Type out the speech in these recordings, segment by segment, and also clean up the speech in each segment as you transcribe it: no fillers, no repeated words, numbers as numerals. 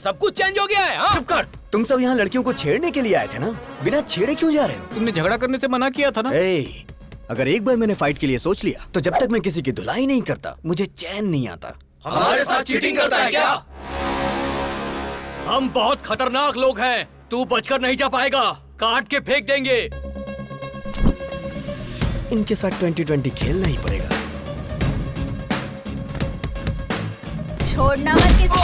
सब कुछ चेंज हो गया है। हाँ? चुप कर। तुम सब यहाँ लड़कियों को छेड़ने के लिए आए थे ना, बिना छेड़े क्यों जा रहे हो? तुमने झगड़ा करने से मना किया था ना। अगर एक बार मैंने फाइट के लिए सोच लिया तो जब तक मैं किसी की धुलाई नहीं करता मुझे चैन नहीं आता। हमारे साथ चीटिंग करता है क्या? हम बहुत खतरनाक लोग हैं, तू बचकर नहीं जा पाएगा, काट के फेंक देंगे। इनके साथ 2020 खेलना ही पड़ेगा। छोड़ना मत किसको।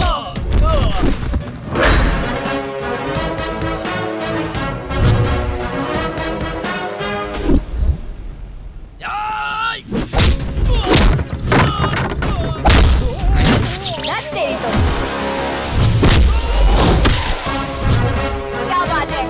क्या बात है?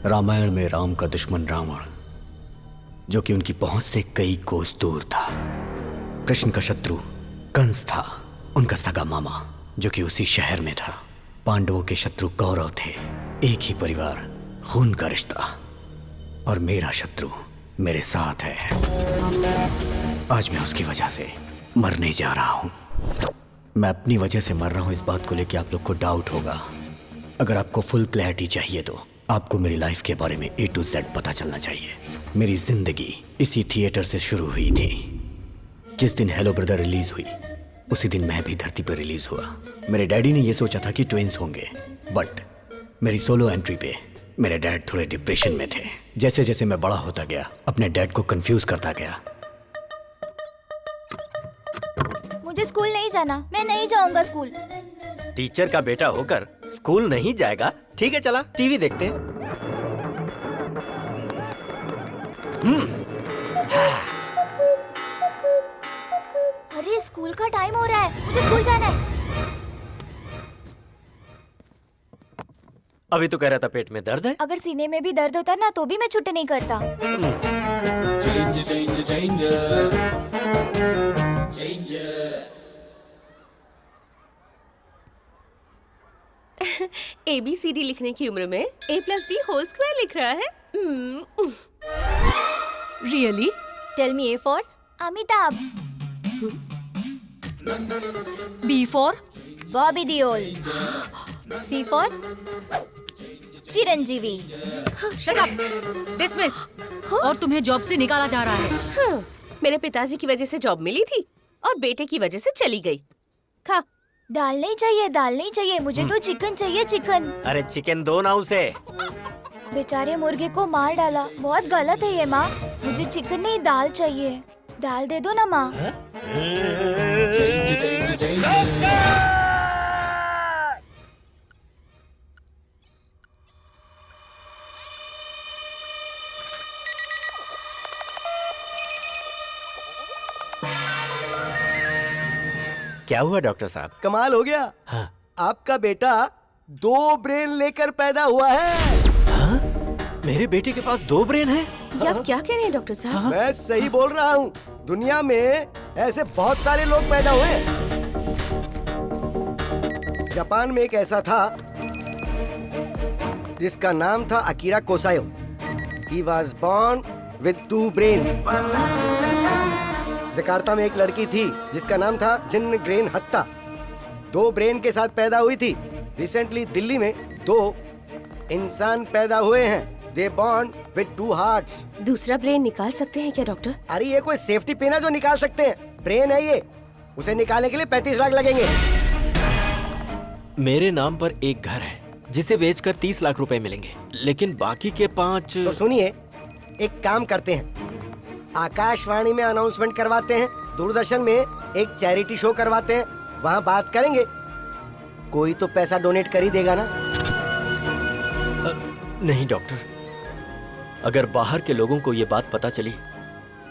रामायण में राम का दुश्मन रावण, जो कि उनकी पहुंच से कई कोस दूर था। कृष्ण का शत्रु कंस था, उनका सगा मामा, जो कि उसी शहर में था। पांडवों के शत्रु कौरव थे, एक ही परिवार, खून का रिश्ता। और मेरा शत्रु मेरे साथ है। आज मैं उसकी वजह से मरने जा रहा हूं। मैं अपनी वजह से मर रहा हूं, इस बात को लेकर आप लोग को डाउट होगा। अगर आपको फुल क्लैरिटी चाहिए तो आपको मेरी लाइफ के बारे में A to Z पता चलना चाहिए। मेरी जिंदगी इसी थिएटर से शुरू हुई थी। जिस दिन हेलो ब्रदर रिलीज हुई उसी दिन मैं भी धरती पर रिलीज हुआ। मेरे डैडी ने यह सोचा था कि ट्विंस होंगे, बट मेरी सोलो एंट्री पे मेरे डैड थोड़े डिप्रेशन में थे। जैसे जैसे मैं बड़ा होता गया अपने डैड को कंफ्यूज करता गया। मुझे स्कूल नहीं जाना, मैं नहीं जाऊंगा स्कूल। टीचर का बेटा होकर स्कूल नहीं जाएगा? ठीक है, चला टीवी देखते हैं। अरे स्कूल का टाइम हो रहा है, मुझे स्कूल जाना है। अभी तो कह रहा था पेट में दर्द है। अगर सीने में भी दर्द होता ना तो भी मैं छुट्टी नहीं करता। ABCD लिखने की उम्र में A+B² लिख रहा है। Really? Tell me A for Amitabh, B for Bobby Deol, C for Chiranjeevi. Shut up! Dismiss! और तुम्हें जॉब से निकाला जा रहा है। मेरे पिताजी की वजह से जॉब मिली थी और बेटे की वजह से चली गई। खा। दाल नहीं चाहिए, दाल नहीं चाहिए, मुझे तो चिकन चाहिए, चिकन। अरे चिकन दो ना उसे। बेचारे मुर्गे को मार डाला, बहुत गलत है ये माँ। मुझे चिकन नहीं दाल चाहिए, दाल दे दो ना माँ। क्या हुआ डॉक्टर साहब? कमाल हो गया। हाँ। आपका बेटा 2 ब्रेन लेकर पैदा हुआ है। हाँ? मेरे बेटे के पास 2 ब्रेन हैं? ये आप क्या कह रहे हैं डॉक्टर साहब? मैं सही बोल रहा हूँ। दुनिया में ऐसे बहुत सारे लोग पैदा हुए। जापान में एक ऐसा था जिसका नाम था Akira Kosayo. He was born with 2 brains. Jakarta में एक लड़की थी जिसका नाम था जिन ग्रेन हत्ता। 2 ब्रेन के साथ पैदा हुई थी। रिसेंटली दिल्ली में 2 इंसान पैदा हुए हैं। दे बॉर्न विद 2 हार्ट्स। दूसरा ब्रेन निकाल सकते हैं क्या डॉक्टर? अरे ये कोई सेफ्टी पिन है जो निकाल सकते हैं? ब्रेन है ये, उसे निकालने के लिए 35 लाख लगेंगे। मेरे नाम पर एक घर है जिसे बेचकर 30 लाख रुपए मिलेंगे, लेकिन बाकी के 5। तो सुनिए, एक काम करते हैं, आकाशवाणी में अनाउंसमेंट करवाते हैं, दूरदर्शन में एक चैरिटी शो करवाते हैं, वहाँ बात करेंगे। कोई तो पैसा डोनेट कर ही देगा ना। नहीं डॉक्टर, अगर बाहर के लोगों को ये बात पता चली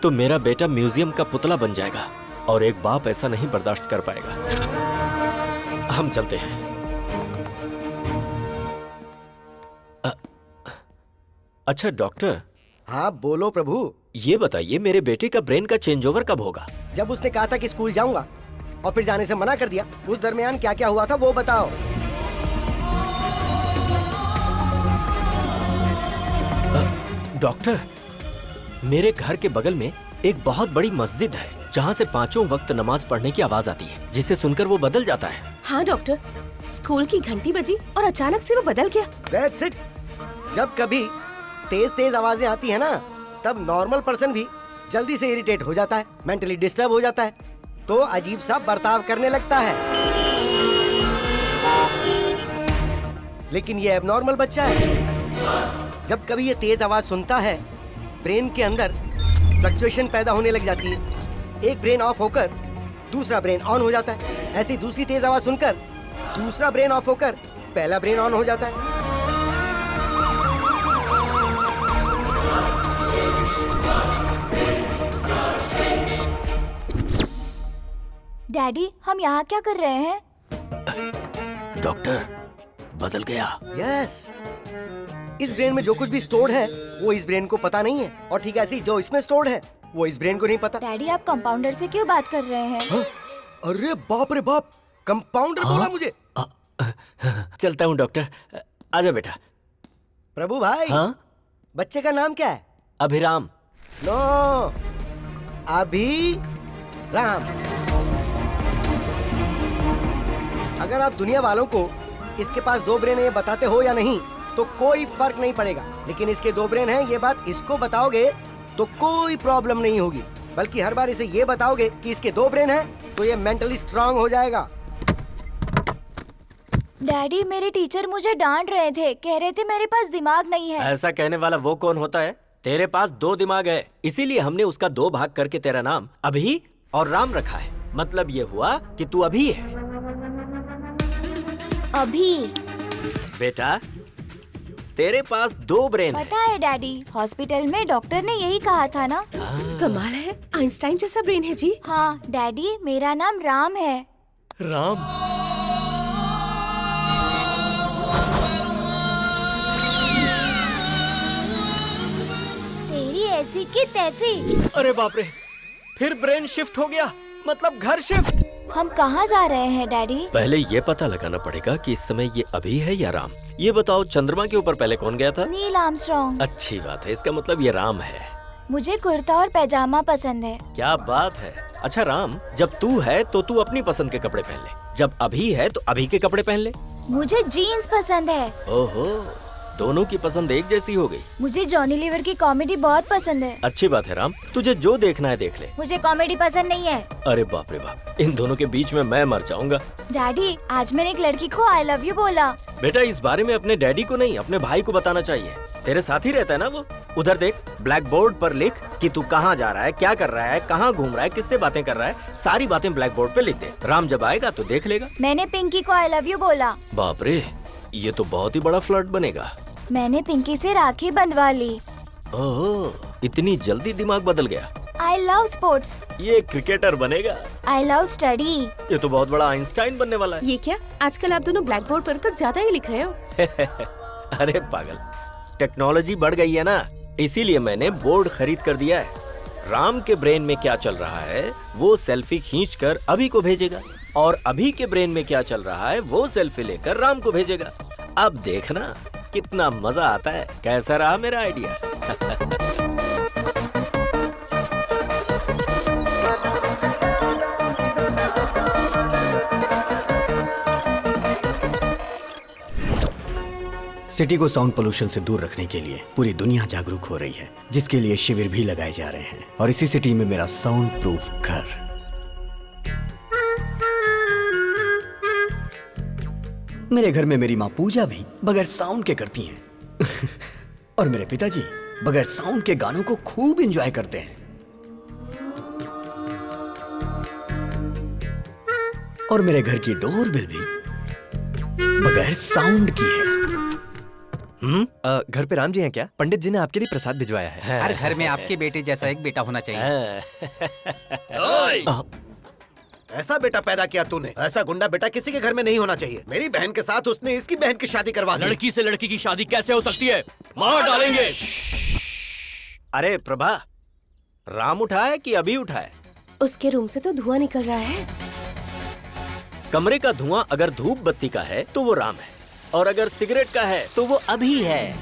तो मेरा बेटा म्यूजियम का पुतला बन जाएगा और एक बाप ऐसा नहीं बर्दाश्त कर पाएगा। हम चलते हैं। अच्छा डॉक्टर। हाँ बोलो प्रभु। ये बताइए, मेरे बेटे का ब्रेन का चेंज ओवर कब होगा? जब उसने कहा था कि स्कूल जाऊंगा और फिर जाने से मना कर दिया, उस दरमियान क्या क्या हुआ था वो बताओ। डॉक्टर, मेरे घर के बगल में एक बहुत बड़ी मस्जिद है जहाँ से 5 वक्त नमाज पढ़ने की आवाज आती है, जिसे सुनकर वो बदल जाता है। हाँ डॉक्टर, स्कूल की घंटी बजी और अचानक से वो बदल गया। That's it। जब कभी तेज तेज आवाजें आती है ना, तब नॉर्मल पर्सन भी जल्दी से इरिटेट हो जाता है, मेंटली डिस्टर्ब हो जाता है, तो अजीब सा बर्ताव करने लगता है। लेकिन ये एबनॉर्मल बच्चा है। जब कभी ये तेज आवाज सुनता है, ब्रेन के अंदर फ्लक्चुएशन पैदा होने लग जाती है। एक ब्रेन ऑफ होकर दूसरा ब्रेन ऑन हो जाता है। ऐसी दूसरी तेज आवाज सुनकर दूसरा ब्रेन ऑफ होकर पहला ब्रेन ऑन हो जाता है। डैडी, हम यहाँ क्या कर रहे हैं? डॉक्टर, बदल गया। यस, इस ब्रेन में जो कुछ भी स्टोर्ड है वो इस ब्रेन को पता नहीं है, और ठीक ऐसे ही जो इसमें स्टोर्ड है वो इस ब्रेन को नहीं पता। डैडी, आप कंपाउंडर से क्यों बात कर रहे हैं? हाँ? अरे बाप रे बाप, कंपाउंडर बोला मुझे। चलता हूँ डॉक्टर, आजा बेटा। प्रभु भाई। हाँ? बच्चे का नाम क्या है? अभिराम। नो, अभी राम। अगर आप दुनिया वालों को इसके पास 2 ब्रेन है ये बताते हो या नहीं तो कोई फर्क नहीं पड़ेगा, लेकिन इसके 2 ब्रेन हैं ये बात इसको बताओगे तो कोई प्रॉब्लम नहीं होगी, बल्कि हर बार इसे ये बताओगे कि इसके 2 ब्रेन हैं तो ये मेंटली स्ट्रांग हो जाएगा। डैडी, मेरे टीचर मुझे डांट रहे थे, कह रहे थे मेरे पास दिमाग नहीं है। ऐसा कहने वाला वो कौन होता है? तेरे पास 2 दिमाग है, इसीलिए हमने उसका 2 भाग करके तेरा नाम अभी और राम रखा है। मतलब ये हुआ कि तू अभी है। अभी? बेटा, तेरे पास 2 ब्रेन है। पता है डैडी, हॉस्पिटल में डॉक्टर ने यही कहा था ना। कमाल है, आइंस्टाइन जैसा ब्रेन है जी। हाँ डैडी, मेरा नाम राम है। राम? तेरी ऐसी की तैसी। अरे बाप रे, फिर ब्रेन शिफ्ट हो गया, मतलब घर शिफ्ट। हम कहाँ जा रहे हैं डैडी? पहले ये पता लगाना पड़ेगा कि इस समय ये अभी है या राम। ये बताओ, चंद्रमा के ऊपर पहले कौन गया था? Neil Armstrong. अच्छी बात है, इसका मतलब ये राम है। मुझे कुर्ता और पैजामा पसंद है। क्या बात है। अच्छा राम, जब तू है तो तू अपनी पसंद के कपड़े पहन ले, जब अभी है तो अभी के कपड़े पहन ले। मुझे जीन्स पसंद है। ओहो, दोनों की पसंद एक जैसी हो गई। मुझे जॉनी लीवर की कॉमेडी बहुत पसंद है। अच्छी बात है राम, तुझे जो देखना है देख ले। मुझे कॉमेडी पसंद नहीं है। अरे बाप रे बाप, इन दोनों के बीच में मैं मर जाऊंगा। डैडी, आज मैंने एक लड़की को आई लव यू बोला। बेटा, इस बारे में अपने डैडी को नहीं, अपने भाई को बताना चाहिए। तेरे साथ ही रहता है ना वो। उधर देख, ब्लैक बोर्ड पर लिख कि तू कहाँ जा रहा है, क्या कर रहा है, कहाँ घूम रहा है, किससे बातें कर रहा है, सारी बातें ब्लैक बोर्ड पे लिख दे। राम जब आएगा तो देख लेगा। मैंने पिंकी को आई लव यू बोला। बाप रे, ये तो बहुत ही बड़ा फ्लर्ट बनेगा। मैंने पिंकी से राखी बंधवा ली। ओह, इतनी जल्दी दिमाग बदल गया। I love sports. ये क्रिकेटर बनेगा। I love study. ये तो बहुत बड़ा आइंस्टाइन बनने वाला है। ये क्या, आजकल आप दोनों ब्लैक बोर्ड पर तो ज्यादा ही लिख रहे हो। अरे पागल, टेक्नोलॉजी बढ़ गई है ना, इसीलिए मैंने बोर्ड खरीद कर दिया है। राम के ब्रेन में क्या चल रहा है वो सेल्फी खींचकर अभी को भेजेगा, और अभी के ब्रेन में क्या चल रहा है वो सेल्फी लेकर राम को भेजेगा। अब देखना कितना मजा आता है। कैसा रहा मेरा आइडिया? सिटी को साउंड पोल्यूशन से दूर रखने के लिए पूरी दुनिया जागरूक हो रही है, जिसके लिए शिविर भी लगाए जा रहे हैं। और इसी सिटी में मेरा साउंड प्रूफ घर। मेरे घर में मेरी माँ पूजा भी बगैर साउंड के करती हैं। और मेरे पिताजी बगैर साउंड के गानों को खूब एंजॉय करते हैं। और मेरे घर की डोरबेल भी बगैर साउंड की है। घर पे राम जी हैं क्या? पंडित जी ने आपके लिए प्रसाद भिजवाया है। हर घर में आपके बेटे जैसा एक बेटा होना चाहिए। ऐसा बेटा पैदा किया तूने, ऐसा गुंडा बेटा किसी के घर में नहीं होना चाहिए। मेरी बहन के साथ उसने इसकी बहन की शादी करवा दी। लड़की से लड़की की शादी कैसे हो सकती है? मार डालेंगे। अरे प्रभा, राम उठा है कि अभी उठा है? उसके रूम से तो धुआं निकल रहा है। कमरे का धुआं अगर धूप बत्ती का है तो वो राम है, और अगर सिगरेट का है तो वो अभी है।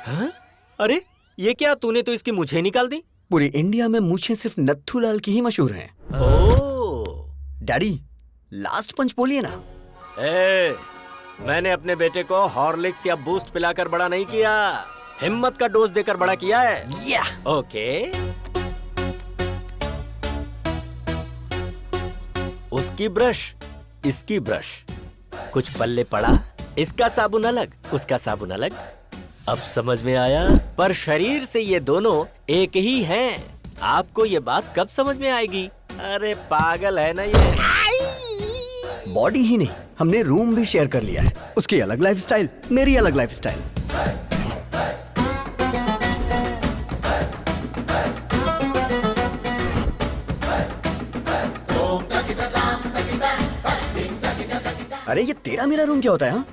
हाँ? अरे ये क्या, तूने तो इसकी मूछें निकाल दी। पूरी इंडिया में मूछें सिर्फ नत्थूलाल की ही मशहूर हैं। डैडी, लास्ट पंच बोलिए ना। मैंने अपने बेटे को हॉर्लिक्स या बूस्ट पिलाकर बड़ा नहीं किया, हिम्मत का डोज देकर बड़ा किया है। या ओके। उसकी ब्रश, इसकी ब्रश, कुछ पल्ले पड़ा, इसका साबुन अलग, उसका साबुन अलग। अब समझ में आया? पर शरीर से ये दोनों एक ही हैं। आपको ये बात कब समझ में आएगी? अरे पागल है ना ये। बॉडी ही नहीं, हमने रूम भी शेयर कर लिया है। उसकी अलग लाइफस्टाइल, मेरी अलग लाइफस्टाइल। अरे ये तेरा मेरा रूम क्या होता है? हाँ,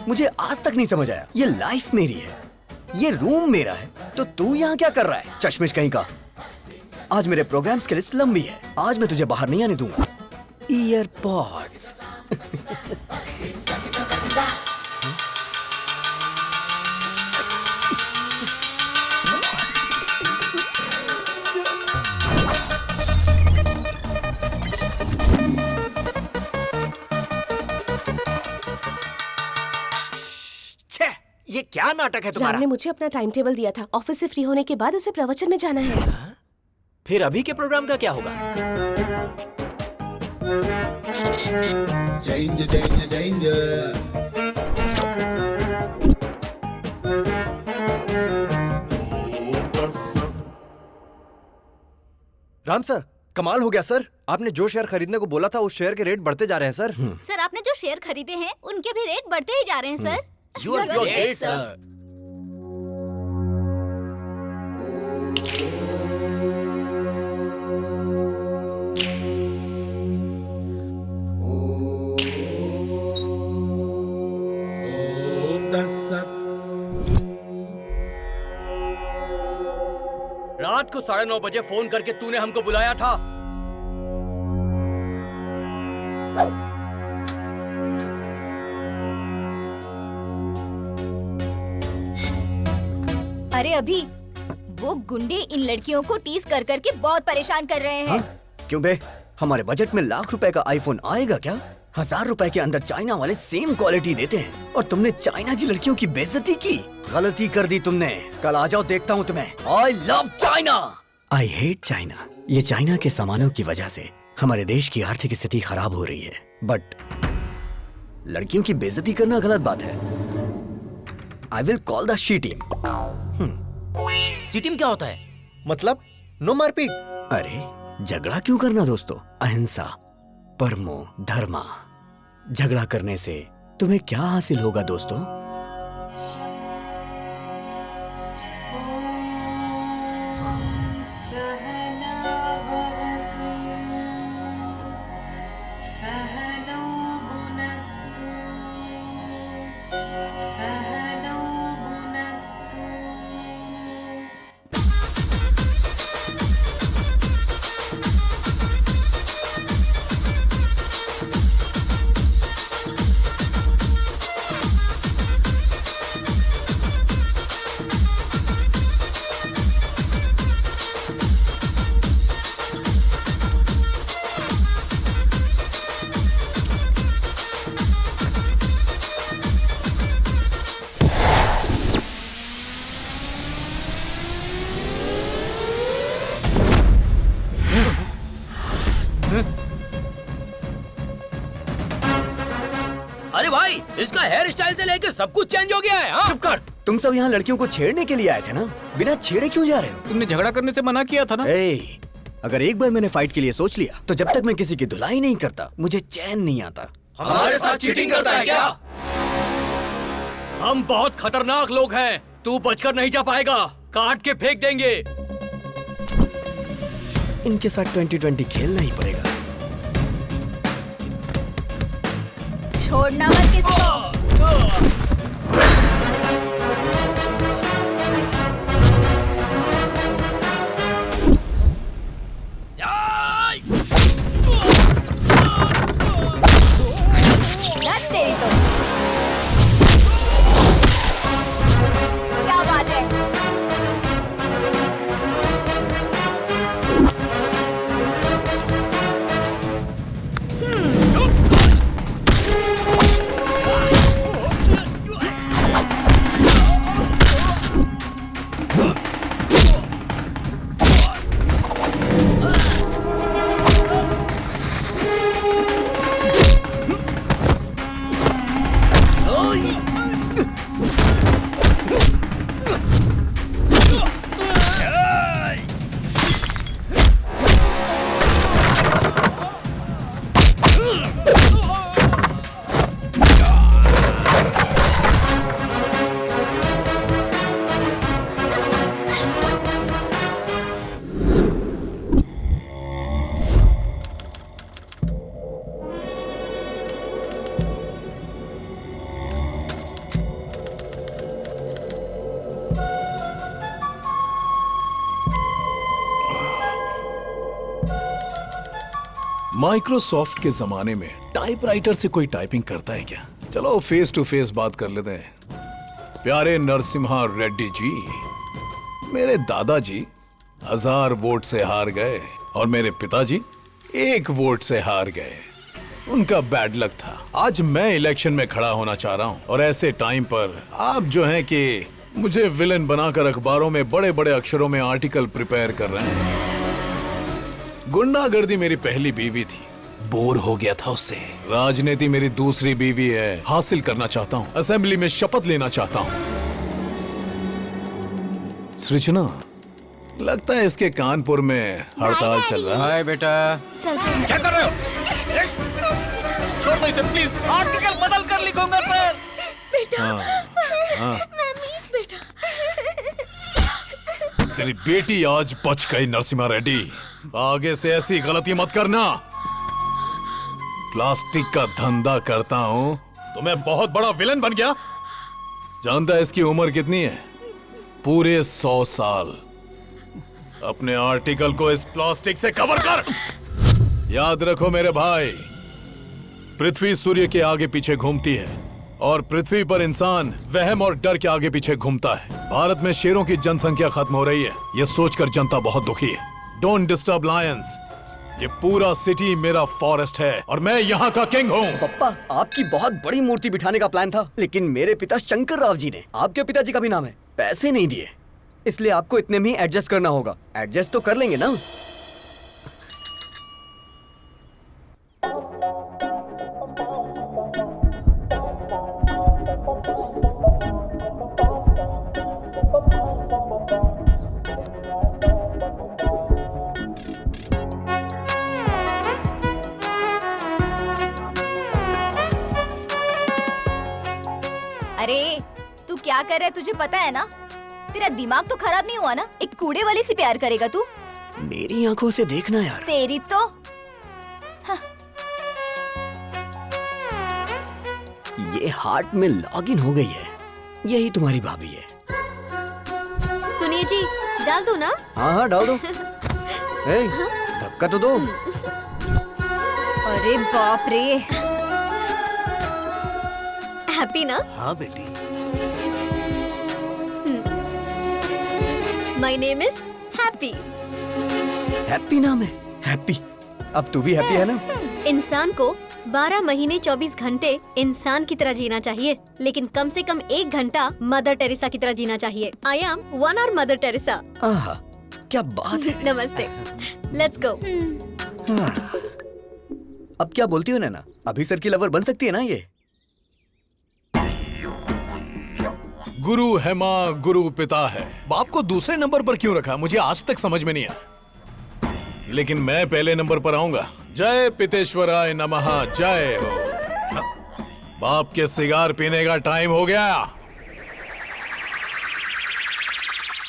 मुझे आज तक नहीं समझ आया। ये लाइफ मेरी है, ये रूम मेरा है, तो तू यहाँ क्या कर रहा है? चश्मिश कहीं का। आज मेरे प्रोग्राम्स की लिस्ट लंबी है, आज मैं तुझे बाहर नहीं आने दूंगा। ईयरपॉड्स। ये क्या नाटक है तुम्हारा? राम ने मुझे अपना टाइम टेबल दिया था। ऑफिस से फ्री होने के बाद उसे प्रवचन में जाना है। फिर अभी के प्रोग्राम का क्या होगा? राम सर, कमाल हो गया सर। आपने जो शेयर खरीदने को बोला था उस शेयर के रेट बढ़ते जा रहे हैं सर। सर, आपने जो शेयर खरीदे हैं उनके भी रेट बढ़ते ही जा रहे हैं sir. You are great, sir. रात को 9:30 बजे फोन करके तूने हमको बुलाया था। अरे अभी वो गुंडे इन लड़कियों को टीज कर करके बहुत परेशान कर रहे हैं। क्यों बे? हमारे बजट में लाख रुपए का आईफोन आएगा क्या? 1000 रुपए के अंदर चाइना वाले सेम क्वालिटी देते हैं, और तुमने चाइना की लड़कियों की बेइज्जती की। गलती कर दी तुमने। कल आ जाओ, देखता हूँ तुम्हें। I love China. I hate China. ये चाइना के सामानों की वजह से हमारे देश की आर्थिक स्थिति खराब हो रही है, बट लड़कियों की बेइज्जती करना गलत बात है। I will call the she team. C team क्या होता है? मतलब नो मारपीट। अरे झगड़ा क्यों करना दोस्तों? अहिंसा, परमो धर्मा। झगड़ा करने से तुम्हें क्या हासिल होगा दोस्तों? अरे भाई, इसका हेयर स्टाइल से लेके सब कुछ चेंज हो गया है। हाँ? चुप कर। तुम सब यहाँ लड़कियों को छेड़ने के लिए आए थे ना, बिना छेड़े क्यों जा रहे हो? तुमने झगड़ा करने से मना किया था ना। अगर एक बार मैंने फाइट के लिए सोच लिया तो जब तक मैं किसी की धुलाई नहीं करता मुझे चैन नहीं आता। हमारे साथ चीटिंग करता है क्या? हम बहुत खतरनाक लोग हैं, तू बचकर नहीं जा पाएगा, काट के फेंक देंगे। इनके साथ 2020 खेलना ही पड़ेगा। छोड़ना मत किसी को। लत तेरी तो। क्या बात है? माइक्रोसॉफ्ट के जमाने में टाइपराइटर से कोई टाइपिंग करता है क्या? चलो फेस टू फेस बात कर लेते हैं। प्यारे नरसिम्हा रेड्डी जी, मेरे दादाजी 1000 वोट से हार गए और मेरे पिताजी 1 वोट से हार गए। उनका बैड लक था। आज मैं इलेक्शन में खड़ा होना चाह रहा हूं और ऐसे टाइम पर आप जो हैं कि मुझे विलन बनाकर अखबारों में बड़े बड़े अक्षरों में आर्टिकल प्रिपेयर कर रहे हैं। गुंडागर्दी मेरी पहली बीवी थी, बोर हो गया था उससे। राजनीति मेरी दूसरी बीवी है, हासिल करना चाहता हूँ। असेंबली में शपथ लेना चाहता हूँ। सृजना, लगता है इसके कानपुर में हड़ताल चल रहा है। बेटा चल क्या कर रहे हो? छोड़ दो इसे प्लीज, आर्टिकल बदल कर लिखूंगा सर। बेटा, हाँ। मम्मी, बेटा। तेरी बेटी आज बच गई नरसिम्हा रेड्डी। आगे से ऐसी गलती मत करना। प्लास्टिक का धंधा करता हूँ तो मैं बहुत बड़ा विलन बन गया। जानता है इसकी उम्र कितनी है? पूरे 100 साल। अपने आर्टिकल को इस प्लास्टिक से कवर कर। याद रखो मेरे भाई, पृथ्वी सूर्य के आगे पीछे घूमती है और पृथ्वी पर इंसान वहम और डर के आगे पीछे घूमता है। भारत में शेरों की जनसंख्या खत्म हो रही है, ये सोचकर जनता बहुत दुखी है। Don't disturb Lions. ये पूरा सिटी मेरा फॉरेस्ट है और मैं यहाँ का किंग हूँ। पप्पा, आपकी बहुत बड़ी मूर्ति बिठाने का प्लान था, लेकिन मेरे पिता शंकर राव जी ने, आपके पिताजी का भी नाम है, पैसे नहीं दिए। इसलिए आपको इतने में ही एडजस्ट करना होगा। एडजस्ट तो कर लेंगे ना? अरे तू क्या कर रहा है, तुझे पता है ना? तेरा दिमाग तो खराब नहीं हुआ ना? एक कूड़े वाले से प्यार करेगा तू? मेरी आंखों से देखना यार। तेरी तो ये हार्ट में लॉगिन हो गई है। यही तुम्हारी भाभी है। सुनिए जी, डाल दो ना? हाँ हाँ डाल दो। धक्का तो दो। अरे बाप रे। हैप्पी ना? हाँ बेटी। My name is happy. Happy नाम है? हैप्पी। अब तू भी हैप्पी है ना? इंसान को 12 महीने 24 घंटे इंसान की तरह जीना चाहिए, लेकिन कम से कम 1 घंटा मदर टेरेसा की तरह जीना चाहिए। I am 1 hour mother Teresa. आहा, क्या बात है। नमस्ते। Let's go. अब क्या बोलती हो नैना? अभी सर की लवर बन सकती है ना ये? गुरु है माँ, गुरु पिता है। बाप को दूसरे नंबर पर क्यों रखा, मुझे आज तक समझ में नहीं आया। लेकिन मैं पहले नंबर पर आऊंगा। जय पितेश्वराय नमः, जय हो। बाप के सिगार पीने का टाइम हो गया।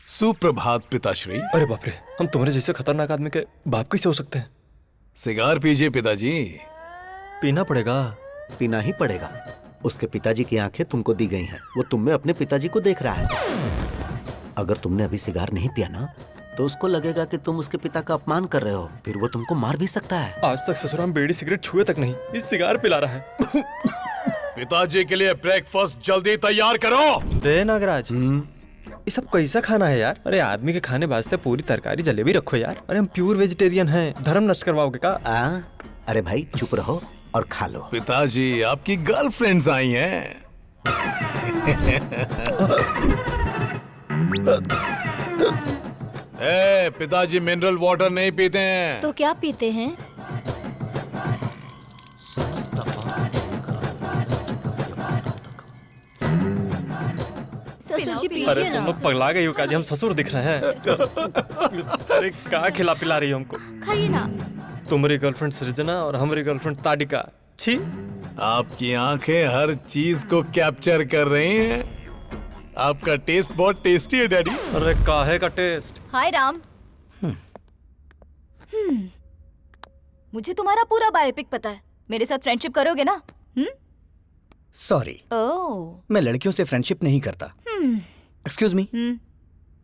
सुप्रभात पिताश्री। अरे बाप रे, हम तुम्हारे जैसे खतरनाक आदमी के बाप कैसे हो सकते हैं? सिगार पीजिए पिताजी। पीना पड़ेगा। पीना ही पड़ेगा। उसके पिताजी की आंखें तुमको दी गई हैं। वो तुम में अपने पिताजी को देख रहा है। अगर तुमने अभी सिगार नहीं पिया ना, तो उसको लगेगा कि तुम उसके पिता का अपमान कर रहे हो। फिर वो तुमको मार भी सकता है। आज तक ससुराल में बीड़ी सिगरेट छुए तक नहीं, इस सिगार पिला रहा है। पिताजी के लिए ब्रेकफास्ट जल्दी तैयार करो। रे नागराज, ये सब कैसा खाना है यार? अरे आदमी के खाने वास्ते पूरी तरकारी जलेबी रखो यार। अरे हम प्योर वेजिटेरियन हैं, धर्म नष्ट करवाओगे का? अरे भाई चुप रहो और खा लो। पिताजी, आपकी गर्लफ्रेंड्स आई हैं। पिताजी मिनरल वाटर नहीं पीते हैं। तो क्या पीते हैं? ससुर जी पीजिए अरे ना। तुम लोग पगला गई हो क्या? हम ससुर दिख रहे हैं। अरे क्या खिला पिला रही हो हमको? खाइए ना। तुम्हारी गर्लफ्रेंड सृजना और हमारी गर्लफ्रेंड ताडिका। छी। आपकी आंखें हर चीज को कैप्चर कर रही हैं। आपका टेस्ट बहुत टेस्टी है डैडी। अरे काहे का टेस्ट? हाय राम। मुझे तुम्हारा पूरा बायोपिक पता है। मेरे साथ फ्रेंडशिप करोगे ना? सॉरी, मैं लड़कियों से फ्रेंडशिप नहीं करता। एक्सक्यूज मी,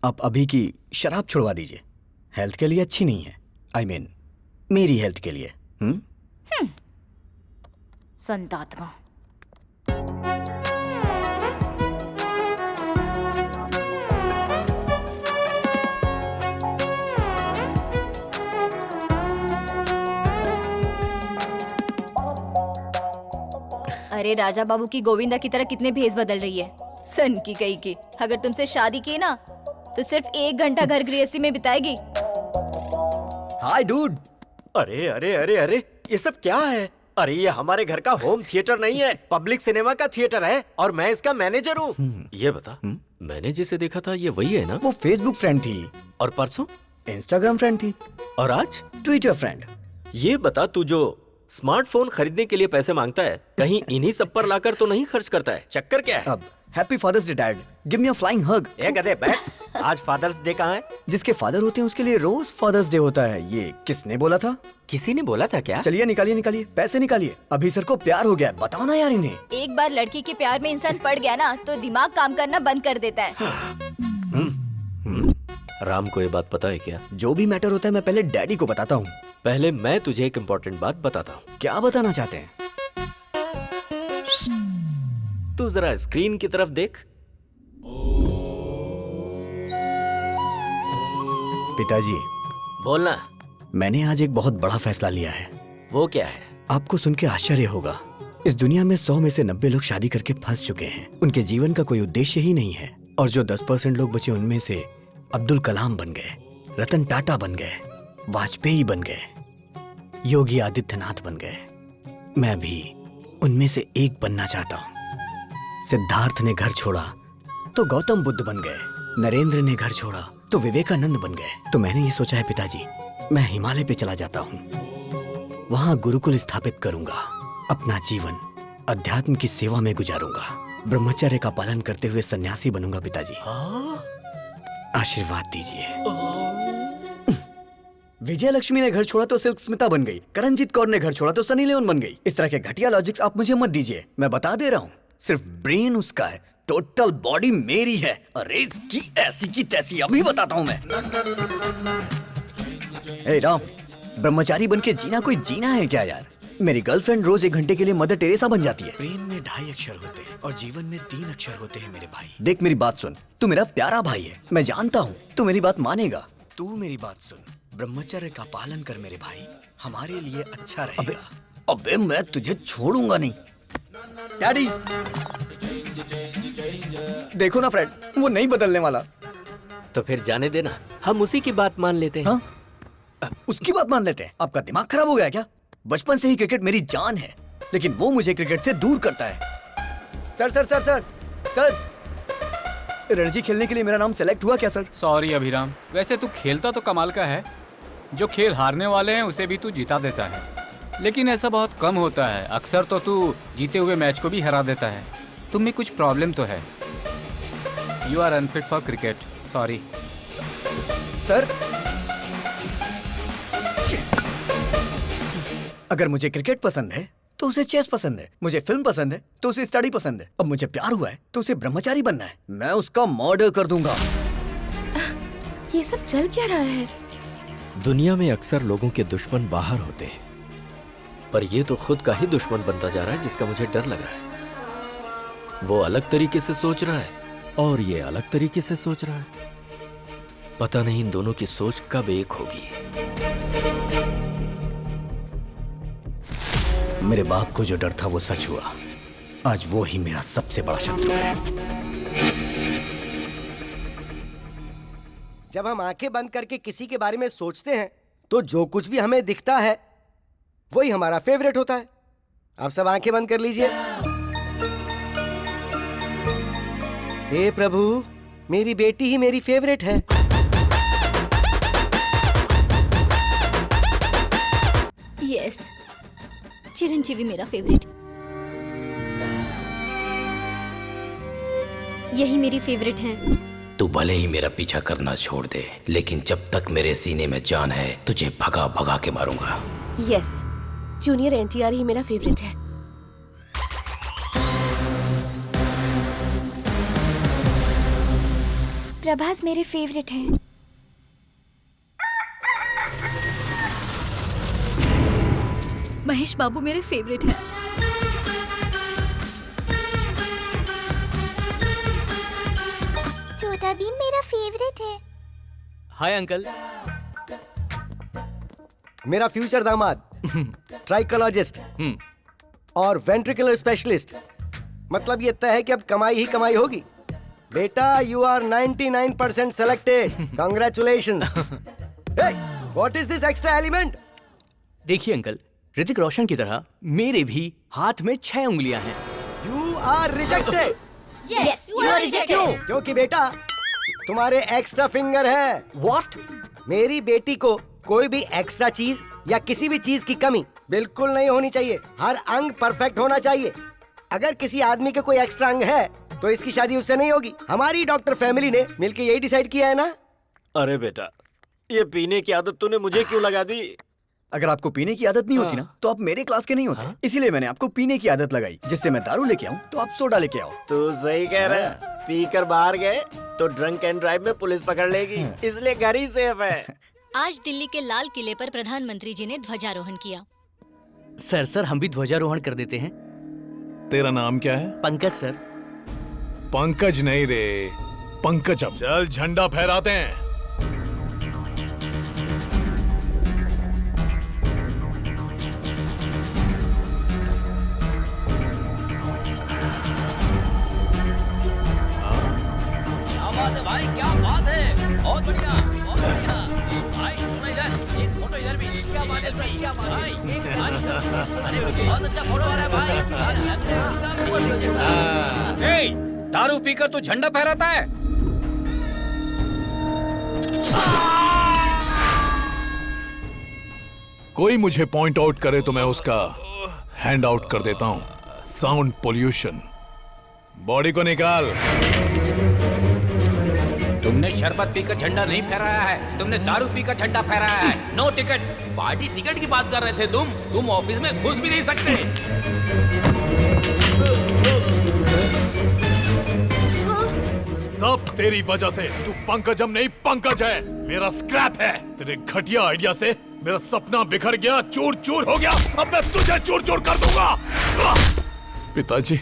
आप अभी की शराब छुड़वा दीजिए। हेल्थ के लिए अच्छी नहीं है। आई मीन मेरी हेल्थ के लिए। संतात्मा। अरे राजा बाबू की गोविंदा की तरह कितने भेस बदल रही है। सन की कही की। अगर तुमसे शादी की ना, तो सिर्फ 1 घंटा घर गृहस्थी में बिताएगी। हाय डूड। अरे अरे अरे अरे, ये सब क्या है? अरे ये हमारे घर का होम थिएटर नहीं है, पब्लिक सिनेमा का थिएटर है और मैं इसका मैनेजर हूँ। ये बता, मैंने जिसे देखा था ये वही है ना? वो फेसबुक फ्रेंड थी। और परसों इंस्टाग्राम फ्रेंड थी। और आज ट्विटर फ्रेंड। ये बता, तू जो स्मार्टफोन खरीदने के लिए पैसे मांगता है, कहीं इन्हीं सब पर लाकर तो नहीं खर्च करता है? चक्कर क्या है? अब happy father's day dad, give me a flying hug. ए गधे बैठ। आज फादर्स डे कहाँ है? जिसके फादर होते हैं उसके लिए रोज फादर्स डे होता है। ये किसने बोला था? किसी ने बोला था क्या? चलिए निकालिए निकालिए, पैसे निकालिए। अभी सर को प्यार हो गया है, बताओ ना यार इन्हें। एक बार लड़की के प्यार में इंसान पड़ गया ना, तो दिमाग काम करना बंद कर देता है। राम को ये बात पता है क्या? जो भी मैटर होता है मैं पहले डैडी को बताता हूँ। पहले मैं तुझे एक इम्पोर्टेंट बात बताता हूँ। क्या बताना चाहते हैं? तू जरा स्क्रीन की तरफ देख। पिताजी, बोलना। मैंने आज एक बहुत बड़ा फैसला लिया है। वो क्या है? आपको सुन के आश्चर्य होगा। इस दुनिया में 100 में से 90 लोग शादी करके फंस चुके हैं। उनके जीवन का कोई उद्देश्य ही नहीं है। और जो 10% लोग बचे, उनमें से अब्दुल कलाम बन गए, रतन टाटा बन गए, वाजपेयी बन गए, योगी आदित्यनाथ बन गए। मैं भी उनमें से एक बनना चाहता हूँ। सिद्धार्थ ने घर छोड़ा तो गौतम बुद्ध बन गए, नरेंद्र ने घर छोड़ा तो विवेकानंद बन गए। तो मैंने ये सोचा है पिताजी, मैं हिमालय पे चला जाता हूँ। वहां गुरुकुल स्थापित करूंगा। अपना जीवन अध्यात्म की सेवा में गुजारूंगा। ब्रह्मचर्य का पालन करते हुए सन्यासी बनूंगा पिताजी। आशीर्वाद दीजिए। विजय लक्ष्मी ने घर छोड़ा तो सिल्क स्मिता बन गई, करणजीत कौर ने घर छोड़ा तो सनी लियोन बन गई। इस तरह के घटिया लॉजिक्स आप मुझे मत दीजिए। मैं बता दे रहा हूँ, सिर्फ ब्रेन उसका है, टोटल बॉडी मेरी है। अरे इसकी ऐसी की तैसी अभी बताता हूँ मैं। ए राम, ब्रह्मचारी बन के जीना कोई जीना है क्या यार? मेरी गर्लफ्रेंड रोज 1 घंटे के लिए मदर टेरेसा बन जाती है। प्रेम में 2.5 अक्षर होते हैं और जीवन में 3 अक्षर होते हैं मेरे भाई। देख मेरी बात सुन, तू मेरा प्यारा भाई है, मैं जानता हूँ तू मेरी बात मानेगा। तू मेरी बात सुन, ब्रह्मचर्य का पालन कर मेरे भाई, हमारे लिए अच्छा रहेगा। अबे मैं तुझे छोड़ूंगा नहीं। डैडी देखो ना फ्रेंड, वो नहीं बदलने वाला। तो फिर जाने देना, हम उसी की बात मान लेते हैं। हाँ? उसकी बात मान लेते हैं? आपका दिमाग खराब हो गया क्या? बचपन से ही क्रिकेट मेरी जान है, लेकिन वो मुझे क्रिकेट से दूर करता है। Sir sir sir sir sir Ranji खेलने के लिए मेरा नाम सेलेक्ट हुआ क्या सर? सॉरी अभिराम, वैसे तू खेलता तो कमाल का है। जो खेल हारने वाले हैं उसे भी तू जिता देता है, लेकिन ऐसा बहुत कम होता है। अक्सर तो तू जीते हुए मैच को भी हरा देता है। तुम में कुछ प्रॉब्लम तो है। You are unfit for cricket, sorry. Sir, अगर मुझे क्रिकेट पसंद है तो उसे चेस पसंद है, मुझे फिल्म पसंद है तो उसे स्टडी पसंद है, अब मुझे प्यार हुआ है तो उसे ब्रह्मचारी बनना है। मैं उसका मर्डर कर दूंगा। ये सब चल क्या रहा है? दुनिया में अक्सर लोगों के दुश्मन बाहर होते हैं, पर ये तो खुद का ही दुश्मन बनता जा रहा है, जिसका मुझे डर लग रहा है। वो अलग तरीके से सोच रहा है और ये अलग तरीके से सोच रहा है। पता नहीं इन दोनों की सोच कब एक होगी। मेरे बाप को जो डर था वो सच हुआ। आज वो ही मेरा सबसे बड़ा शत्रु है। जब हम आंखें बंद करके किसी के बारे में सोचते हैं तो जो कुछ भी हमें दिखता है वही हमारा फेवरेट होता है। आप सब आंखें बंद कर लीजिए। हे प्रभु, मेरी बेटी ही मेरी फेवरेट है। यस, चिरंजीवी मेरा फेवरेट। यही मेरी फेवरेट है। तू भले ही मेरा पीछा करना छोड़ दे, लेकिन जब तक मेरे सीने में जान है तुझे भगा भगा के मारूंगा। यस, जूनियर एनटीआर ही मेरा फेवरेट है। प्रभास मेरे फेवरेट है। महेश बाबू मेरे फेवरेट है। छोटा भीम मेरा फेवरेट है। Hi uncle. मेरा फ्यूचर दामाद ट्राइकोलॉजिस्ट और वेंट्रिकुलर स्पेशलिस्ट। मतलब ये तय है कि अब कमाई ही कमाई होगी। बेटा, you are 99% selected. Congratulations. What is this extra element? देखिए अंकल, ऋतिक रोशन की तरह मेरे भी हाथ में 6 उंगलियां हैं। You are rejected. Yes, you are rejected. क्योंकि बेटा तुम्हारे एक्स्ट्रा फिंगर है। व्हाट? मेरी बेटी को कोई भी एक्स्ट्रा चीज या किसी भी चीज की कमी बिल्कुल नहीं होनी चाहिए। हर अंग परफेक्ट होना चाहिए। अगर किसी आदमी के कोई एक्स्ट्रा अंग है तो इसकी शादी उससे नहीं होगी। हमारी डॉक्टर फैमिली ने मिलकर यही डिसाइड किया है ना। अरे बेटा, ये पीने की आदत तूने मुझे क्यों लगा दी? अगर आपको पीने की आदत नहीं होती ना तो आप मेरे क्लास के नहीं होते। इसीलिए मैंने आपको पीने की आदत लगाई, जिससे मैं दारू लेके आऊं तो आप सोडा लेके आओ। तू सही कह रहा है। पी कर बाहर गए तो ड्रंक एंड ड्राइव में पुलिस पकड़ लेगी, इसलिए घर ही सेफ है। आज दिल्ली के लाल किले पर प्रधानमंत्री जी ने ध्वजारोहण किया। सर हम भी ध्वजारोहण कर देते हैं। तेरा नाम क्या है? पंकज सर। पंकज नहीं रे, पंकजम। चल झंडा फहराते हैं। भाई क्या बात है, बहुत बढ़िया, बहुत बढ़िया। भाई सुनो इधर, एक फोटो इधर भी। क्या बात है सर, क्या बात है। अरे बहुत अच्छा फोटो आ रहा है भाई। दारू पीकर तू झंडा फहराता है? कोई मुझे पॉइंट आउट करे तो मैं उसका हैंड आउट कर देता हूं। Sound pollution. बॉडी को निकाल। तुमने शरबत पीकर झंडा नहीं फहराया है, तुमने दारू पीकर झंडा फहराया है। No ticket. पार्टी टिकट की बात कर रहे थे तुम ऑफिस में घुस भी नहीं सकते। सब तेरी वजह से। तू पंकजम नहीं, पंकज है। मेरा स्क्रैप है। तेरे घटिया आइडिया से मेरा सपना बिखर गया, चूर चूर हो गया। अब मैं तुझे चूर चूर कर दूंगा। पिताजी,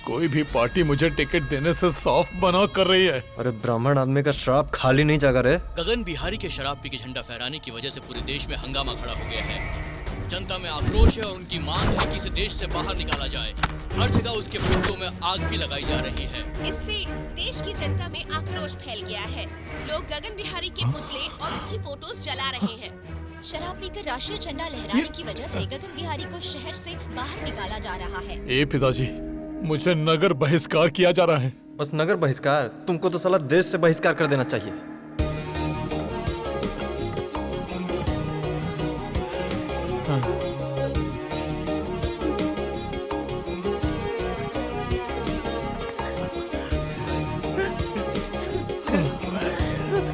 कोई भी पार्टी मुझे टिकट देने से साफ मना कर रही है। अरे ब्राह्मण आदमी का श्राप खाली नहीं जाकर है। गगन बिहारी के शराब पी के झंडा फहराने की वजह से पूरे देश में हंगामा खड़ा हो गया है। जनता में आक्रोश है और उनकी मांग है कि इसे देश से बाहर निकाला जाए। हर जगह उसके पिंडों में आग भी लगाई जा रही है। इससे देश की जनता में आक्रोश फैल गया है। लोग गगन बिहारी के पुतले और उनकी फोटोज जला रहे हैं। शराब पीकर राष्ट्रीय झंडा लहराने की वजह से गगन बिहारी को शहर से बाहर निकाला जा रहा है। ए पिताजी, मुझे नगर बहिष्कार किया जा रहा है। बस नगर बहिष्कार? तुमको तो साला देश से बहिष्कार कर देना चाहिए।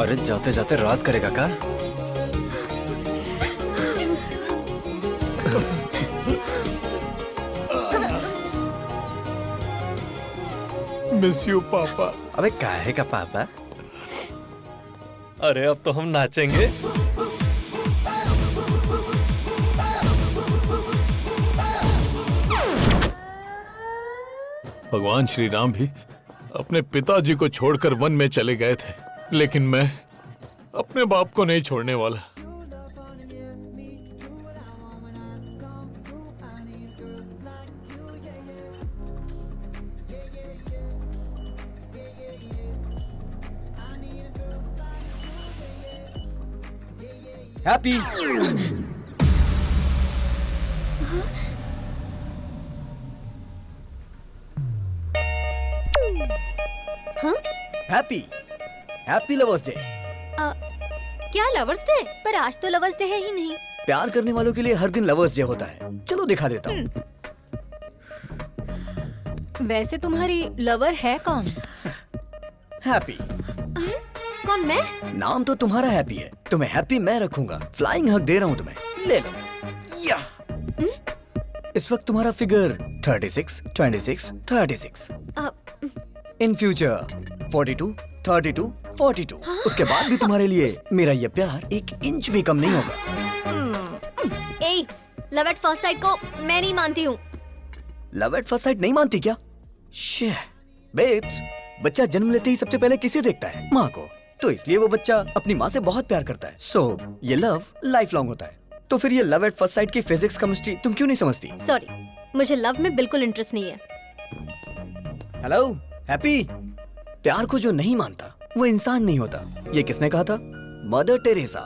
अरे जाते जाते रात करेगा का? मिस यू पापा। अबे काहे का पापा? अरे अब तो हम नाचेंगे। भगवान श्री राम भी अपने पिताजी को छोड़कर वन में चले गए थे, लेकिन मैं अपने बाप को नहीं छोड़ने वाला। हैप्पी हाँ? Happy happy lovers day. क्या लवर्स डे? पर आज तो लवर्स डे है ही नहीं। प्यार करने वालों के लिए हर दिन लवर्स डे होता है। चलो दिखा देता हूँ। वैसे तुम्हारी लवर है कौन? हैप्पी। कौन, मैं? नाम तो तुम्हारा हैप्पी है, तुम्हें हैप्पी मैं रखूंगा। फ्लाइंग हग दे रहा हूँ तुम्हें, ले लो। या इस वक्त तुम्हारा फिगर 36, 26, 36। In future 42, 32, 42। उसके बाद भी तुम्हारे लिए मेरा ये प्यार 1 इंच भी कम नहीं होगा। ए, लव एट फर्स्ट साइट को मैं नहीं मानती हूँ। लव एट फर्स्ट साइट नहीं मानती क्या? शे बेब्स, बच्चा जन्म लेते ही सबसे पहले किसे देखता है? माँ को। तो इसलिए वो बच्चा अपनी माँ से बहुत प्यार करता है। सो ये लव लाइफ लॉन्ग होता है। तो फिर ये लव एट फर्स्ट साइट की फिजिक्स केमिस्ट्री तुम क्यों नहीं समझती? सॉरी, मुझे लव में बिल्कुल इंटरेस्ट नहीं है। हेलो हैप्पी, प्यार को जो नहीं मानता वो इंसान नहीं होता। ये किसने कहा था? Mother Teresa.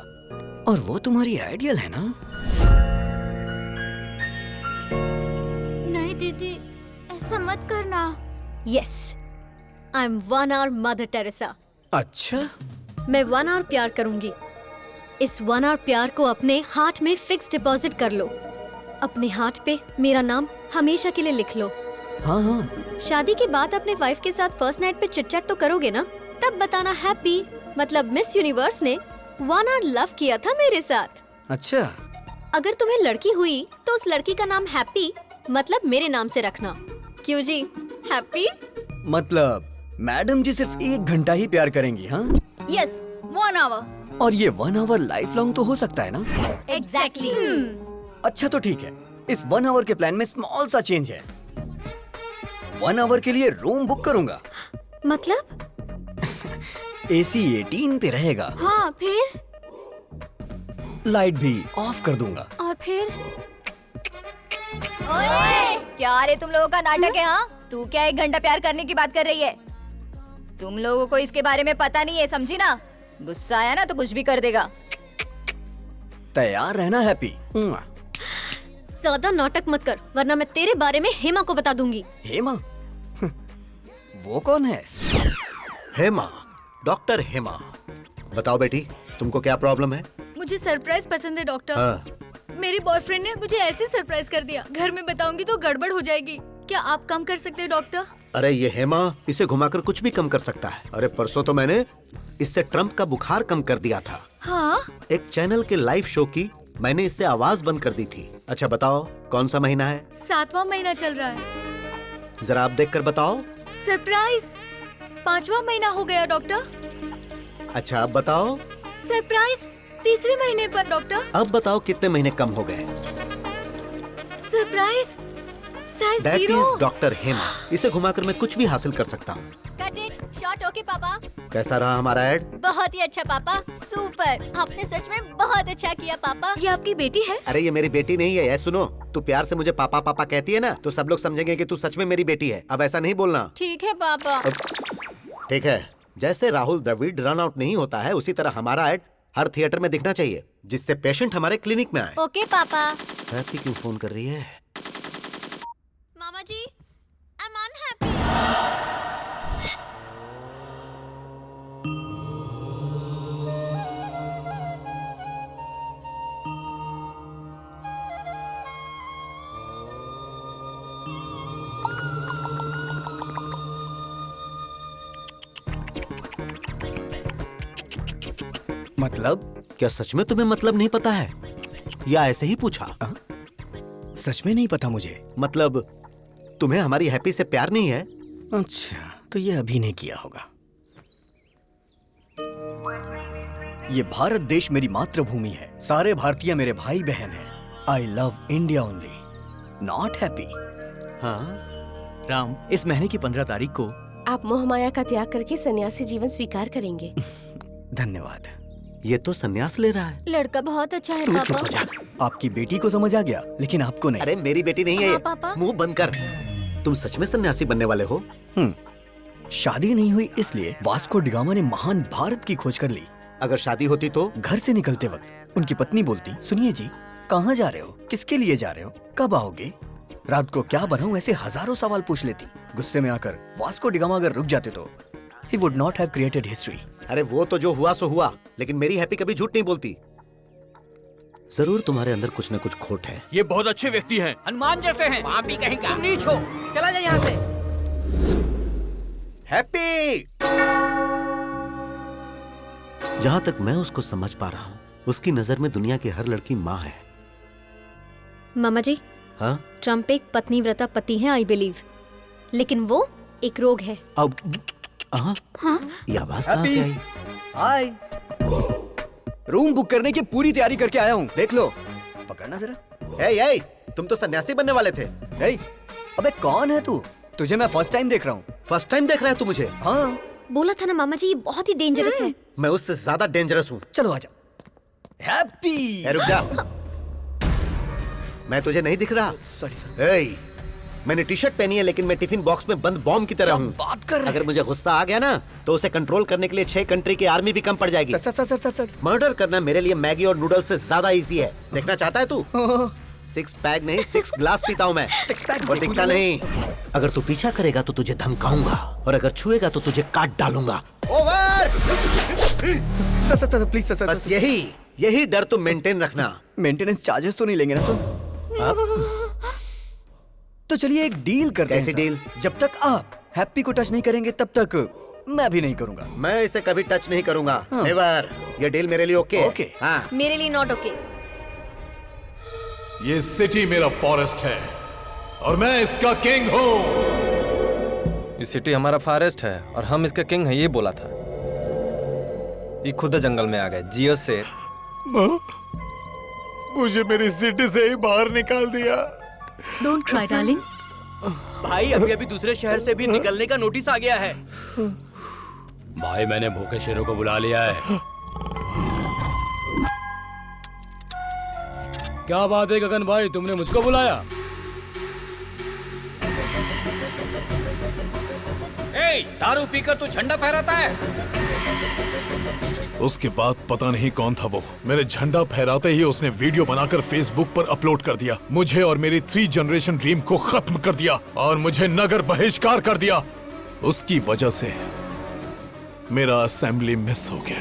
और वो तुम्हारी आइडियल है ना? नहीं दीदी, ऐसा मत करना। Yes, I am 1 hour mother Teresa. अच्छा, मैं 1 hour प्यार करूंगी। इस 1 hour प्यार को अपने हार्ट में फिक्स डिपॉजिट कर लो। अपने हार्ट पे मेरा नाम हमेशा के लिए लिख लो। हाँ हाँ। शादी के बाद अपने वाइफ के साथ फर्स्ट नाइट पे चिट चैट तो करोगे ना? तब बताना हैप्पी मतलब मिस यूनिवर्स ने 1 hour लव किया था मेरे साथ। अच्छा, अगर तुम्हें लड़की हुई तो उस लड़की का नाम हैप्पी मतलब मेरे नाम से रखना। क्यों जी, हैप्पी? मतलब मैडम जी सिर्फ 1 घंटा ही प्यार करेंगी? हाँ यस, 1 hour। और ये 1 hour लाइफ लॉन्ग तो हो सकता है ना? एग्जैक्टली। अच्छा तो ठीक है, इस 1 hour के प्लान में स्मॉल सा चेंज है। 1 hour के लिए रूम बुक करूंगा। मतलब? AC 18 पे रहेगा। हाँ, फिर? लाइट भी ऑफ कर दूंगा। और फिर? ओए, क्या रे तुम लोगों का नाटक है? हाँ, तू क्या 1 घंटा प्यार करने की बात कर रही है? तुम लोगों को इसके बारे में पता नहीं है, समझी ना? गुस्सा आया ना तो कुछ भी कर देगा। तैयार रहना हैप्पी। ज्यादा नाटक मत कर, वरना मैं तेरे बारे में हेमा को बता दूंगी। हेमा? वो कौन है? हेमा, डॉक्टर हेमा। बताओ बेटी, तुमको क्या प्रॉब्लम है? मुझे सरप्राइज पसंद है डॉक्टर। हाँ। मेरे बॉयफ्रेंड ने मुझे ऐसे सरप्राइज कर दिया, घर में बताऊंगी तो गड़बड़ हो जाएगी। क्या आप कम कर सकते हैं डॉक्टर? अरे ये हेमा इसे घुमाकर कुछ भी कम कर सकता है। अरे परसों तो मैंने इससे ट्रम्प का बुखार कम कर दिया था। हाँ? एक चैनल के लाइव शो की मैंने इससे आवाज बंद कर दी थी। अच्छा बताओ, कौन सा महीना है? 7वां महीना चल रहा है। जरा आप देखकर बताओ। सरप्राइज 5वां महीना हो गया डॉक्टर। अच्छा अब बताओ। सरप्राइज 3रे महीने पर डॉक्टर। अब बताओ कितने महीने कम हो गए? Surprise size that 0। Is doctor Hema. इसे घुमाकर मैं कुछ भी हासिल कर सकता हूँ। Cut it short. ओके पापा। कैसा रहा हमारा ऐड? बहुत ही अच्छा पापा, सुपर। आपने सच में बहुत अच्छा किया पापा। ये आपकी बेटी है? अरे ये मेरी बेटी नहीं है। सुनो, तू प्यार से मुझे पापा पापा कहती है ना, तो सब लोग समझेंगे कि तू सच में मेरी बेटी है। अब ऐसा नहीं बोलना। ठीक है पापा। ठीक है। जैसे राहुल द्रविड़ रन आउट नहीं होता है, उसी तरह हमारा ऐड हर थिएटर में दिखना चाहिए, जिससे पेशेंट हमारे क्लिनिक में आए। ओके पापा। हैप्पी क्यों फोन कर रही है? मामा जी, आई एम अनहैप्पी। मतलब? क्या सच में तुम्हें मतलब नहीं पता है या ऐसे ही पूछा? सच में नहीं पता मुझे। मतलब तुम्हें हमारी हैप्पी से प्यार नहीं है? अच्छा, तो ये अभिनय किया होगा। ये भारत देश मेरी मातृभूमि है। सारे भारतीय मेरे भाई बहन हैं। I love India only, not happy. हाँ राम, इस महीने की 15 तारीख को आप मोह माया का त्याग करके सन्यासी जीवन स्वीकार करेंगे। धन्यवाद। ये तो सन्यास ले रहा है। लड़का बहुत अच्छा है तू चुप पापा। हो जा। आपकी बेटी को समझ आ गया, लेकिन आपको नहीं। अरे मेरी बेटी नहीं है हाँ, ये। पापा। मुंह बंद कर। तुम सच में सन्यासी बनने वाले हो? शादी नहीं हुई इसलिए वास्को डिगामा ने महान भारत की खोज कर ली। अगर शादी होती तो? घर से निकलते वक्त उनकी पत्नी बोलती, सुनिए जी, कहाँ जा रहे हो, किसके लिए जा रहे हो, कब आओगे, रात को क्या बनाऊं, ऐसे हजारों सवाल पूछ लेती। गुस्से में आकर वास्को डिगामा अगर रुक जाते तो he would not have created history। अरे वो तो जो हुआ सो हुआ, लेकिन मेरी हैप्पी कभी झूठ नहीं बोलती। जरूर तुम्हारे अंदर कुछ न कुछ खोट है। ये बहुत अच्छे व्यक्ति हैं, हनुमान जैसे हैं। वहाँ भी कहीं का। तुम नीच हो, चला जा यहाँ से। हैप्पी! जहाँ तक मैं उसको समझ पा रहा हूँ, उसकी नजर में दुनिया की हर लड़की माँ है। मामा जी, हाँ? ट्रम्प एक पत्नीव्रता पति है, आई बिलीव, लेकिन वो एक रोग है। अब हाँ? ये आवाज कहाँ से आई? हाय, रूम बुक करने की पूरी तैयारी करके आया हूँ, देख लो। पकड़ना जरा। ए, तुम तो सन्यासी बनने वाले थे। अबे कौन है तू? तुझे मैं फर्स्ट टाइम देख रहा हूँ। फर्स्ट टाइम देख रहा है तू मुझे? हाँ। बोला था ना मामा जी, ये बहुत ही डेंजरस है। मैं उससे ज्यादा डेंजरस हूँ। चलो आजा। हैप्पी! रुक जा। मैं तुझे नहीं दिख रहा? सॉरी। मैंने टी शर्ट पहनी है, लेकिन मैं टिफिन बॉक्स में बंद बॉम्ब की तरह हूँ। बात कर रहे हैं? अगर मुझे गुस्सा आ गया ना, तो उसे कंट्रोल करने के लिए 6 कंट्री की आर्मी भी कम पड़ जाएगी। सर। मर्डर करना मेरे लिए मैगी और नूडल्स से ज्यादा इजी है। देखना चाहता है तू? 6 पैक नहीं, 6 ग्लास पीता हूँ मैं। 6 पैक और दिखता नहीं। अगर तू पीछा करेगा तो तुझे धमकाऊंगा, और अगर छुएगा तो तुझे काट डालूंगा। ओवर! Sir please sir. बस यही डर तुम मेंटेन रखना। मेंटेनेंस चार्जेस तो नहीं लेंगे ना सर? तो चलिए एक डील करते हैं। कैसी डील? जब तक आप हैप्पी को टच नहीं करेंगे तब तक मैं भी नहीं करूंगा। मैं इसे कभी टच नहीं करूंगा। नेवर। ये डील मेरे लिए ओके? ओके। हाँ। मेरे लिए नॉट ओके। ये सिटी मेरा फॉरेस्ट है और मैं इसका किंग हूँ। ये सिटी हमारा फॉरेस्ट है और हम इसका किंग है, ये बोला था। ये खुद जंगल में आ गए। जियो शेर। मुझे मेरी सिटी से ही बाहर निकाल दिया। Don't cry darling. भाई अभी दूसरे शहर से भी निकलने का नोटिस आ गया है। भाई मैंने भूखे शेरों को बुला लिया है। क्या बात है गगन भाई, तुमने मुझको बुलाया? दारू पीकर तू झंडा फहराता है? उसके बाद पता नहीं कौन था वो, मेरे झंडा फहराते ही उसने वीडियो बनाकर फेसबुक पर अपलोड कर दिया। मुझे और मेरी 3 जनरेशन ड्रीम को खत्म कर दिया और मुझे नगर बहिष्कार कर दिया। उसकी वजह से मेरा असेंबली मिस हो गया।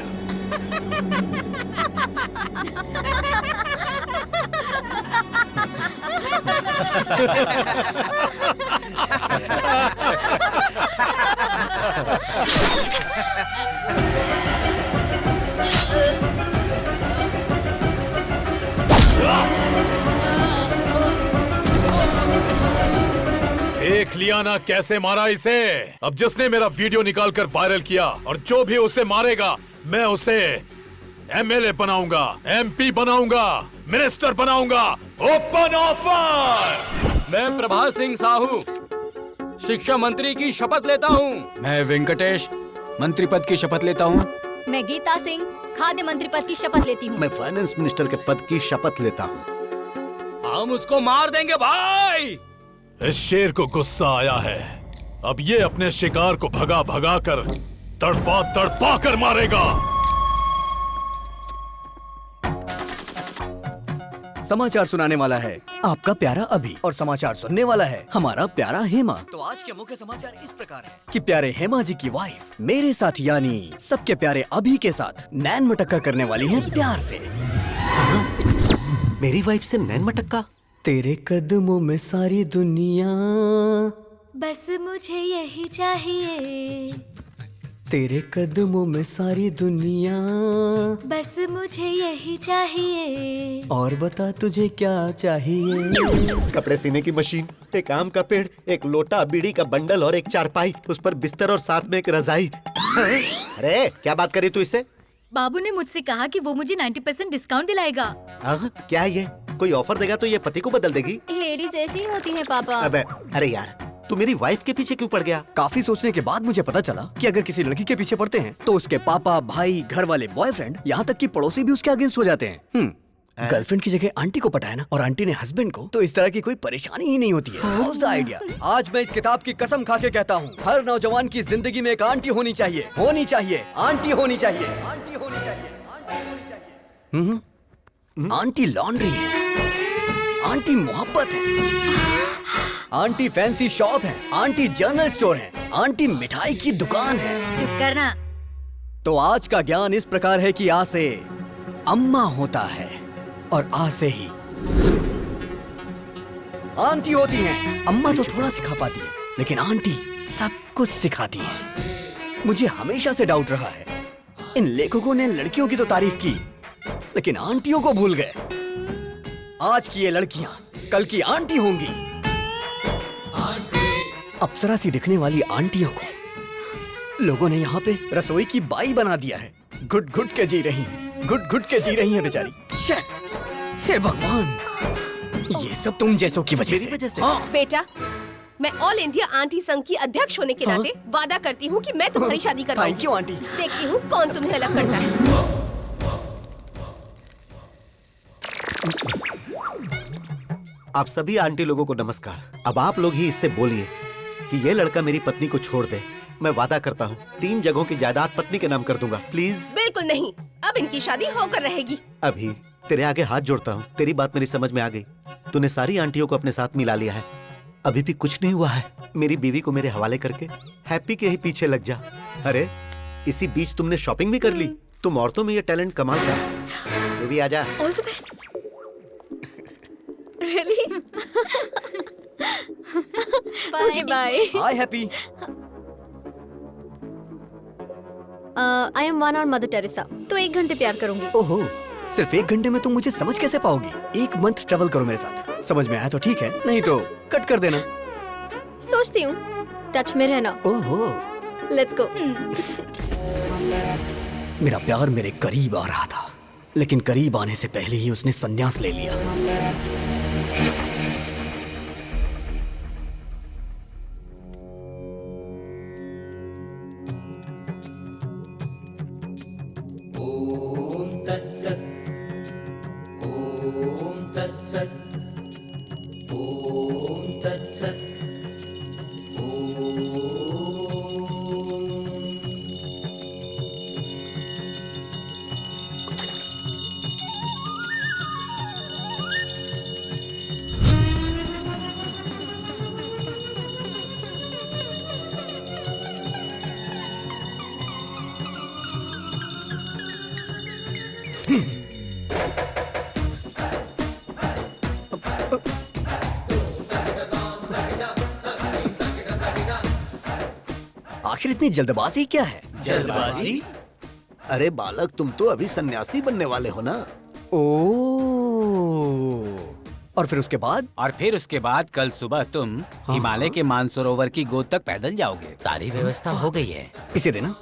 देख लिया ना कैसे मारा इसे। अब जिसने मेरा वीडियो निकालकर वायरल किया और जो भी उसे मारेगा, मैं उसे एमएलए बनाऊंगा, एमपी बनाऊंगा, मिनिस्टर बनाऊंगा। Open offer. मैं प्रभात सिंह साहू शिक्षा मंत्री की शपथ लेता हूँ। मैं वेंकटेश मंत्री पद की शपथ लेता हूँ। मैं गीता सिंह खाद्य मंत्री पद की शपथ लेती हूँ। मैं फाइनेंस मिनिस्टर के पद की शपथ लेता हूँ। हम उसको मार देंगे भाई। इस शेर को गुस्सा आया है। अब ये अपने शिकार को भगा भगा कर तड़पा कर मारेगा। समाचार सुनाने वाला है आपका प्यारा अभी और समाचार सुनने वाला है हमारा प्यारा हेमा। तो आज के मुख्य समाचार इस प्रकार है कि प्यारे हेमा जी की वाइफ मेरे साथ यानी सबके प्यारे अभी के साथ नैन मटक्का करने वाली है प्यार से। मेरी वाइफ से नैन मटक्का? तेरे कदमों में सारी दुनिया, बस मुझे यही चाहिए। तेरे कदमों में सारी दुनिया, बस मुझे यही चाहिए। और बता तुझे क्या चाहिए। कपड़े सीने की मशीन, एक आम का पेड़, एक लोटा, बीड़ी का बंडल और एक चारपाई, उस पर बिस्तर और साथ में एक रजाई। अरे क्या बात करी तू इससे? बाबू ने मुझसे कहा कि वो मुझे 90% डिस्काउंट दिलाएगा। क्या ये कोई ऑफर देगा तो ये पति को बदल देगी? लेडीज ऐसी ही होती हैं पापा। अबे अरे यार, तू मेरी वाइफ के पीछे क्यों पड़ गया? काफी सोचने के बाद मुझे पता चला कि अगर किसी लड़की के पीछे पड़ते हैं तो उसके पापा, भाई, घर वाले, बॉयफ्रेंड, यहाँ तक कि पड़ोसी भी उसके अगेंस्ट हो जाते हैं। गर्लफ्रेंड की जगह आंटी को पटाया ना, और आंटी ने हस्बैंड को, तो इस तरह की कोई परेशानी ही नहीं होती है। How's the idea? आज मैं इस किताब की कसम खा के कहता हूँ, हर नौजवान की जिंदगी में एक आंटी होनी चाहिए, होनी चाहिए, आंटी होनी चाहिए, आंटी होनी चाहिए, आंटी होनी चाहिए। आंटी लॉन्ड्री है, आंटी मोहब्बत है, आंटी फैंसी शॉप है, आंटी जनरल स्टोर है, आंटी मिठाई की दुकान है। चुप करना। तो आज का ज्ञान इस प्रकार है कि आ से अम्मा होता है और आ से ही आंटी होती है। अम्मा तो थोड़ा सिखा पाती है, लेकिन आंटी सब कुछ सिखाती है। मुझे हमेशा से डाउट रहा है, इन लेखकों ने लड़कियों की तो तारीफ की, लेकिन आंटियों को भूल गए। आज की ये लड़कियां कल की आंटी होंगी। अप्सरा सी दिखने वाली आंटियों को लोगों ने यहाँ पे रसोई की बाई बना दिया है। घुट घुट के जी रही, घुट घुट के जी रही है बेचारी। हे भगवान, ये सब तुम जैसों की वजह से। हाँ। बेटा, मैं ऑल इंडिया आंटी संघ की अध्यक्ष होने के नाते वादा करती हूँ कि मैं तुम्हारी शादी करवाऊंगी। Thank you aunty. देखती हूँ कौन तुम्हें अलग करता है। आप सभी आंटी लोगों को नमस्कार। अब आप लोग ही इससे बोलिए कि ये लड़का मेरी पत्नी को छोड़ दे। मैं वादा करता हूँ 3 जगहों की जायदाद पत्नी के नाम कर दूंगा। प्लीज। बिल्कुल नहीं, अब इनकी शादी होकर रहेगी। अभी तेरे आगे हाथ जोड़ता हूँ, तेरी बात मेरी समझ में आ गई। तूने सारी आंटियों को अपने साथ मिला लिया है, अभी भी कुछ नहीं हुआ है। मेरी बीवी को मेरे हवाले करके हैप्पी के ही पीछे लग जा। अरे इसी बीच तुमने शॉपिंग भी कर ली। तुम औरतों में ये टैलेंट कमाल का है। तू भी आजा। All the best. Really? Okay bye. Hi happy. I am one और मदर टेरेसा, तो 1 घंटे प्यार करूंगी। ओहो, सिर्फ 1 घंटे में तुम मुझे समझ कैसे पाओगी? 1 मंथ ट्रेवल करो मेरे साथ, समझ में आया तो ठीक है, नहीं तो कट कर देना। सोचती हूँ, टच में रहना। ओहो, लेट्स गो। मेरा प्यार मेरे करीब आ रहा था, लेकिन करीब आने से पहले ही उसने संन्यास ले लिया। आखिर इतनी जल्दबाजी क्या है? जल्दबाजी? अरे बालक, तुम तो अभी सन्यासी बनने वाले हो ना। और फिर उसके बाद? और फिर उसके बाद कल सुबह तुम हिमालय के मानसरोवर की गोद तक पैदल जाओगे। सारी व्यवस्था हो गई है। इसे देना।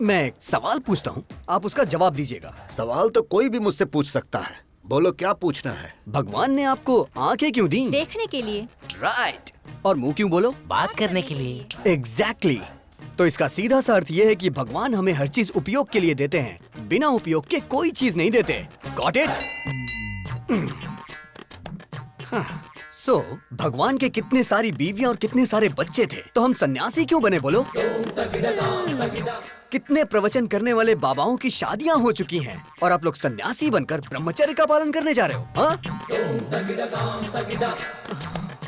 मैं एक सवाल पूछता हूँ, आप उसका जवाब दीजिएगा। सवाल तो कोई भी मुझसे पूछ सकता है, बोलो क्या पूछना है। भगवान ने आपको आंखें क्यों दी? देखने के लिए। राइट। और मुंह क्यों बोलो? बात करने के लिए। एग्जैक्टली। तो इसका सीधा सा अर्थ ये है कि भगवान हमें हर चीज उपयोग के लिए देते हैं, बिना उपयोग के कोई चीज नहीं देते। Got it? सो भगवान के कितने सारी बीवियां और कितने सारे बच्चे थे, तो हम सन्यासी क्यों बने बोलो? कितने प्रवचन करने वाले बाबाओं की शादियां हो चुकी हैं और आप लोग सन्यासी बनकर ब्रह्मचर्य का पालन करने जा रहे हो? हाँ?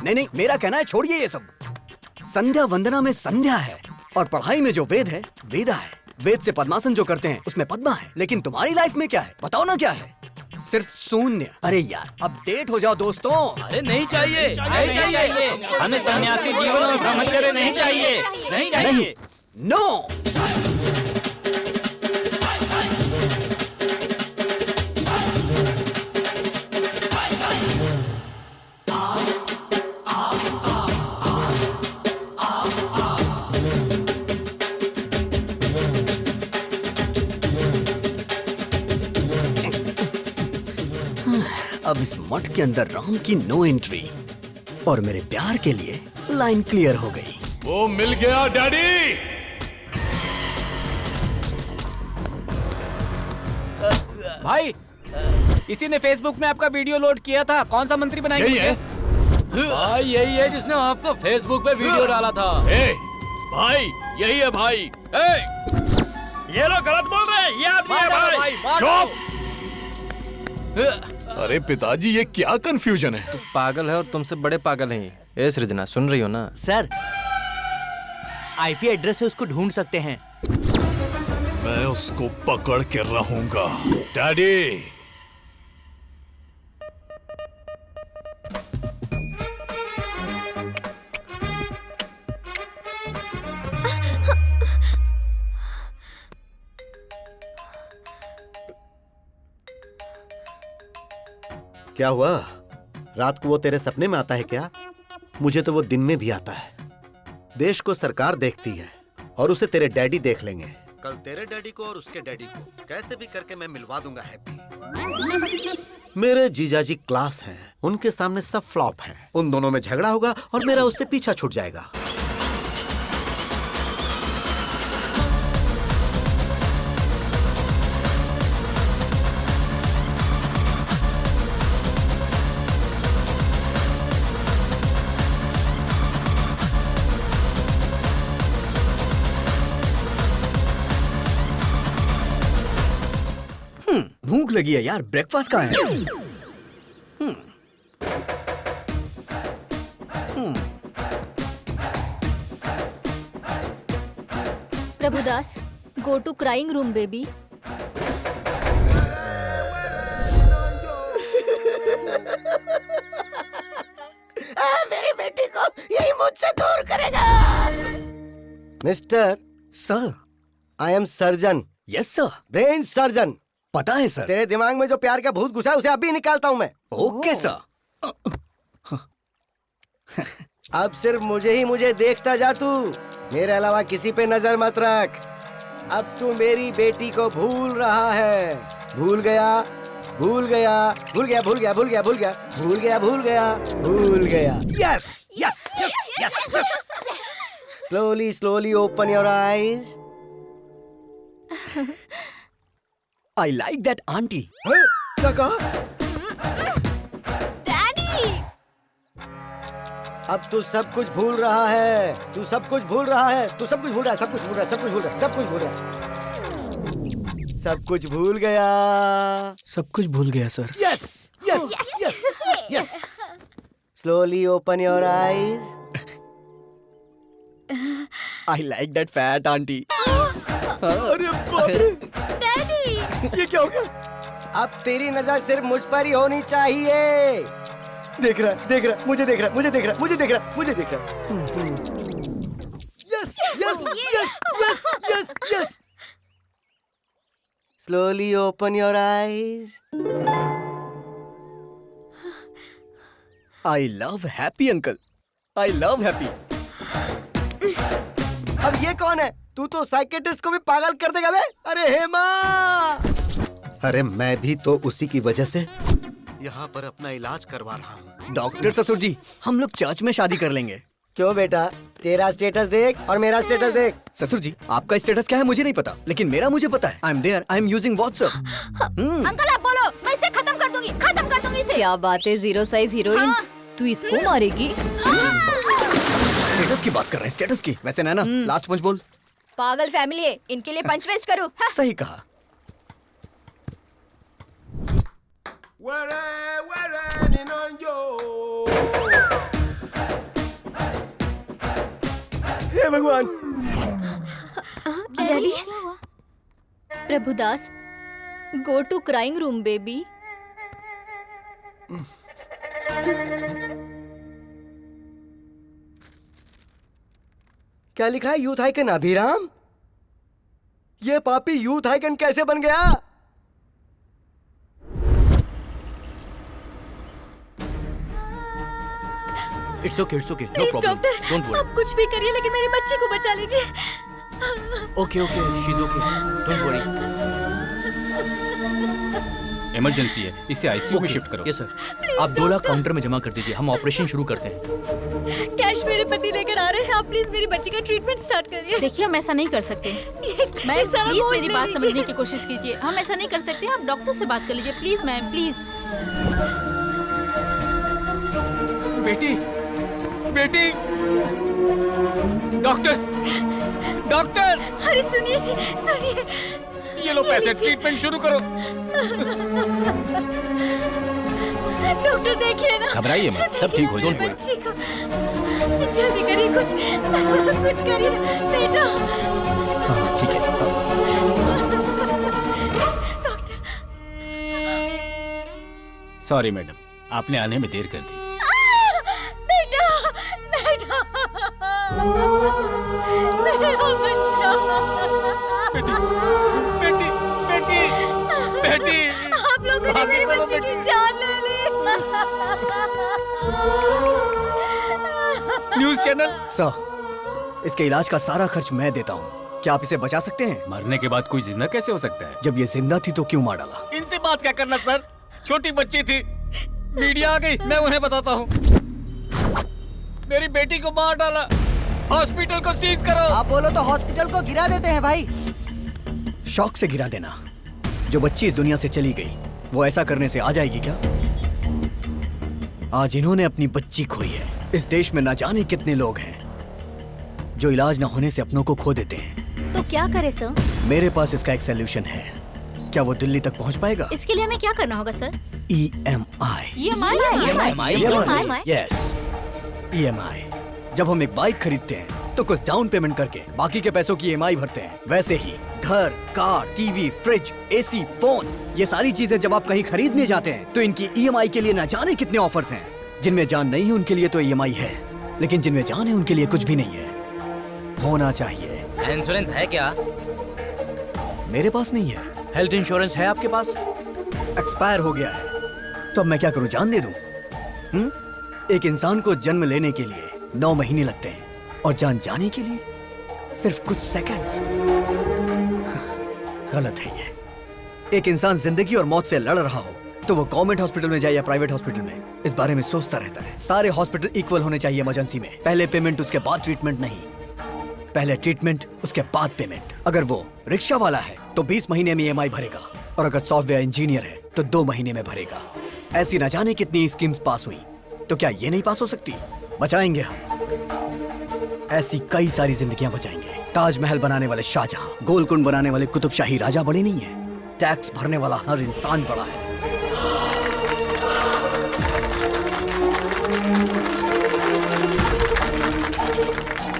नहीं, मेरा कहना है छोड़िए ये सब। संध्या वंदना में संध्या है और पढ़ाई में जो वेद है वेदा है। वेद से पद्मासन जो करते हैं उसमें पद्मा है, लेकिन तुम्हारी लाइफ में क्या है बताओ ना क्या है? सिर्फ शून्य। अरे यार अपडेट हो जाओ दोस्तों। अरे नहीं चाहिए, नहीं चाहिए, हमें सन्यासी जीवन और ब्रह्मचर्य नहीं चाहिए, नहीं चाहिए। नो। अब इस मठ के अंदर राम की नो एंट्री और मेरे प्यार के लिए लाइन क्लियर हो गई। वो मिल गया डैडी। भाई इसी ने फेसबुक में आपका वीडियो लोड किया था, कौन सा मंत्री बनाएंगे? यही है? भाई यही है जिसने आपको फेसबुक पे वीडियो डाला था। भाई यही है भाई। ये लोग गलत बोल रहे हैं, ये आदमी है भाई। चुप। अरे पिताजी ये क्या कंफ्यूजन है? तू पागल है और तुमसे बड़े पागल हैं ये। सृजना सुन रही हो ना? सर आईपी एड्रेस से उसको ढूंढ सकते हैं। मैं उसको पकड़ के रहूंगा डैडी। क्या हुआ? रात को वो तेरे सपने में आता है क्या? मुझे तो वो दिन में भी आता है। देश को सरकार देखती है और उसे तेरे डैडी देख लेंगे। कल तेरे डैडी को और उसके डैडी को कैसे भी करके मैं मिलवा दूंगा हैप्पी। मेरे जीजाजी क्लास हैं, उनके सामने सब फ्लॉप हैं। उन दोनों में झगड़ा होगा और मेरा उससे पीछा छूट जाएगा। भूख लगी है यार, ब्रेकफास्ट कहाँ है? Prabhudas, go to crying room baby. मेरी बेटी को यही मुझसे दूर करेगा। Mister sir, I am surgeon. Yes sir. Brain surgeon. पता है सर। तेरे दिमाग में जो प्यार का भूत घुसा है उसे अभी निकालता हूँ मैं। Okay sir. अब सिर्फ मुझे देखता जा तू, मेरे अलावा किसी पे नजर मत रख। अब तू मेरी बेटी को भूल रहा है। भूल गया, भूल गया, भूल गया, भूल गया, भूल गया, भूल गया, भूल गया, भूल गया, भूल गया। Yes yes yes yes. Slowly slowly open your eyes. I like that aunty. क्या कहा? अब तू सब कुछ भूल रहा है। तू सब कुछ भूल रहा है। तू सब कुछ भूल रहा है। सब कुछ भूल रहा है। सब कुछ भूल रहा है। सब कुछ भूल रहा है। सब कुछ भूल गया। सब कुछ भूल गया sir. Yes yes yes yes. Slowly open your eyes. I like that fat aunty. अरे बाप रे। डैडी, ये क्या हो गया? अब तेरी नजर सिर्फ मुझ पर ही होनी चाहिए। देख रहा, देख रहा, मुझे देख रहा, मुझे देख रहा, मुझे देख रहा, मुझे देख रहा। Yes yes yes yes yes yes. Slowly open your eyes. I love happy uncle. I love happy. अब ये कौन है? तू तो साइकेट्रिस्ट को भी पागल कर देगा बे। अरे हेमा। अरे मैं भी तो उसी की वजह से यहाँ पर अपना इलाज करवा रहा हूँ। डॉक्टर ससुर जी, हम लोग चर्च में शादी कर लेंगे। क्यों बेटा? तेरा स्टेटस देख और मेरा स्टेटस देख। ससुर जी, आपका स्टेटस क्या है मुझे नहीं पता, लेकिन मेरा मुझे पता है। I am there, I am using WhatsApp. Uncle आप बोलो, मैं इसे खत्म कर दूंगी, खत्म कर दूंगी इसे। क्या बात है जीरो साइज हीरोइन, तू इसको मारेगी? स्टेटस की बात कर रहे हैं, स्टेटस की। वैसे नैना, लास्ट पंच बोल। पागल फैमिली है, इनके लिए पंच वेस्ट करूँ? सही कहा। हे भगवान। Daddy, Prabhudas, go to crying room baby. क्या लिखा है यूथ आइकन अभिराम? ये पापी यूथ आइकन कैसे बन गया? It's okay, no please problem, doctor, don't worry. आप कुछ भी करिए लेकिन मेरी बच्ची को बचा लीजिए। Okay, she is okay, don't worry. Emergency है, इसे आईसीयू में शिफ्ट करो। Yes sir. आप 2 लाख काउंटर में जमा कर दीजिए, हम ऑपरेशन शुरू करते हैं। कैश मेरे पति लेकर आ रहे हैं, आप प्लीज मेरी बच्ची का ट्रीटमेंट स्टार्ट करिए। देखिए, हम ऐसा नहीं कर सकते। मैम, प्लीज मेरी बात समझने की कोशिश कीजिए। हम ऐसा नहीं कर सकते, आप डॉक्टर से बात कर लीजिए प्लीज मैम, प्लीज। बेटी, बेटी, डॉक्टर, डॉक्टर। अरे सुनिए जी, सुनिए। ये लो पैसे, ट्रीटमेंट शुरू करो। डॉक्टर देखिए ना। घबराइए मत, सब ठीक हो जाएगा। बच्ची को जल्दी करिए, कुछ करिए बेटा। ठीक है। सॉरी मैडम, आपने आने में देर कर दी। बेटा, बेटा, मेरा बच्चा। बेटी, बेटी, बेटी। आप लोगों ने मेरी बच्ची की जान ले ली। News channel. सर, इसके इलाज का सारा खर्च मैं देता हूँ। क्या आप इसे बचा सकते हैं? मरने के बाद कोई जिंदा कैसे हो सकता है? जब ये जिंदा थी तो क्यों मार डाला? इनसे बात क्या करना सर, छोटी बच्ची थी, मीडिया आ गई, मैं उन्हें बताता हूँ। मेरी बेटी को मार डाला, हॉस्पिटल को सीज करो। आप बोलो तो हॉस्पिटल को गिरा देते हैं भाई। शौक से गिरा देना। जो बच्ची इस दुनिया से चली गई, वो ऐसा करने से आ जाएगी क्या? आज इन्होंने अपनी बच्ची खोई है। इस देश में ना जाने कितने लोग हैं जो इलाज ना होने से अपनों को खो देते हैं। तो क्या करे सर? मेरे पास इसका एक सलूशन है। क्या वो दिल्ली तक पहुंच पाएगा? इसके लिए हमें क्या करना होगा सर? EMI। Yes, EMI। जब हम एक बाइक खरीदते हैं तो कुछ डाउन पेमेंट करके बाकी के पैसों की EMI भरते हैं। वैसे ही घर, car, TV, fridge, AC, phone, ये सारी चीजें जब आप कहीं खरीदने जाते हैं तो इनकी EMI के लिए न जाने कितने ऑफर्स हैं। जिनमें जान नहीं है उनके लिए तो EMI है, लेकिन जिनमें जान है उनके लिए कुछ भी नहीं है। होना चाहिए। इंश्योरेंस है क्या? मेरे पास नहीं है। हेल्थ इंश्योरेंस है आपके पास? एक्सपायर हो गया है। तो अब मैं क्या करूं, जान दे दूं? एक इंसान को जन्म लेने के लिए 9 महीने लगते हैं और जान जाने के लिए सिर्फ कुछ सेकंड्स। गलत है ये। एक इंसान जिंदगी और मौत से लड़ रहा हो तो वो गवर्नमेंट हॉस्पिटल में जाए या प्राइवेट हॉस्पिटल में, इस बारे में सोचता रहता है। सारे हॉस्पिटल इक्वल होने चाहिए इमरजेंसी में। पहले पेमेंट उसके बाद ट्रीटमेंट नहीं, पहले ट्रीटमेंट उसके बाद पेमेंट। अगर वो रिक्शा वाला है तो 20 महीने में EMI भरेगा, और अगर सॉफ्टवेयर इंजीनियर है तो 2 महीने में भरेगा। ऐसी न जाने कितनी स्कीम्स पास हुई, तो क्या ये नहीं पास हो सकती? बचाएंगे हम। ऐसी कई सारी जिंदगियां बचाएंगे। ताजमहल बनाने वाले शाहजहां, गोलकुंड बनाने वाले कुतुबशाही राजा बड़े नहीं है, टैक्स भरने वाला हर इंसान बड़ा है।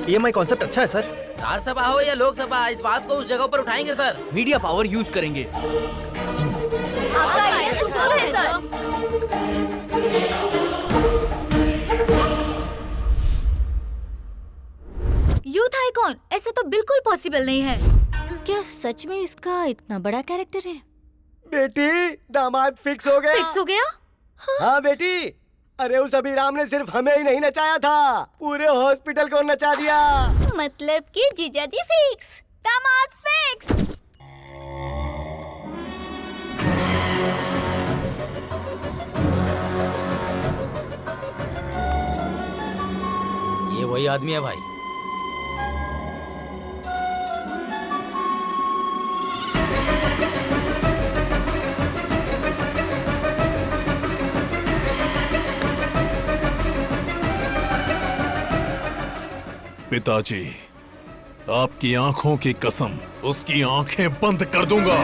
EMI कॉन्सेप्ट अच्छा है सर। राज्यसभा हो या लोकसभा, इस बात को उस जगह पर उठाएंगे सर। मीडिया पावर यूज करेंगे। आपका आइडिया सुपर है सर। यूथ आइकॉन, ऐसे तो बिल्कुल पॉसिबल नहीं है। क्या सच में इसका इतना बड़ा कैरेक्टर है? बेटी, दामाद फिक्स हो गया। फिक्स हो गया? हाँ बेटी, अरे उस अभिराम ने सिर्फ हमें ही नहीं नचाया था, पूरे हॉस्पिटल को नचा दिया। मतलब कि जीजाजी फिक्स, दामाद फिक्स। ये वही आदमी है भाई। पिताजी, आपकी आंखों की कसम, उसकी आंखें बंद कर दूंगा।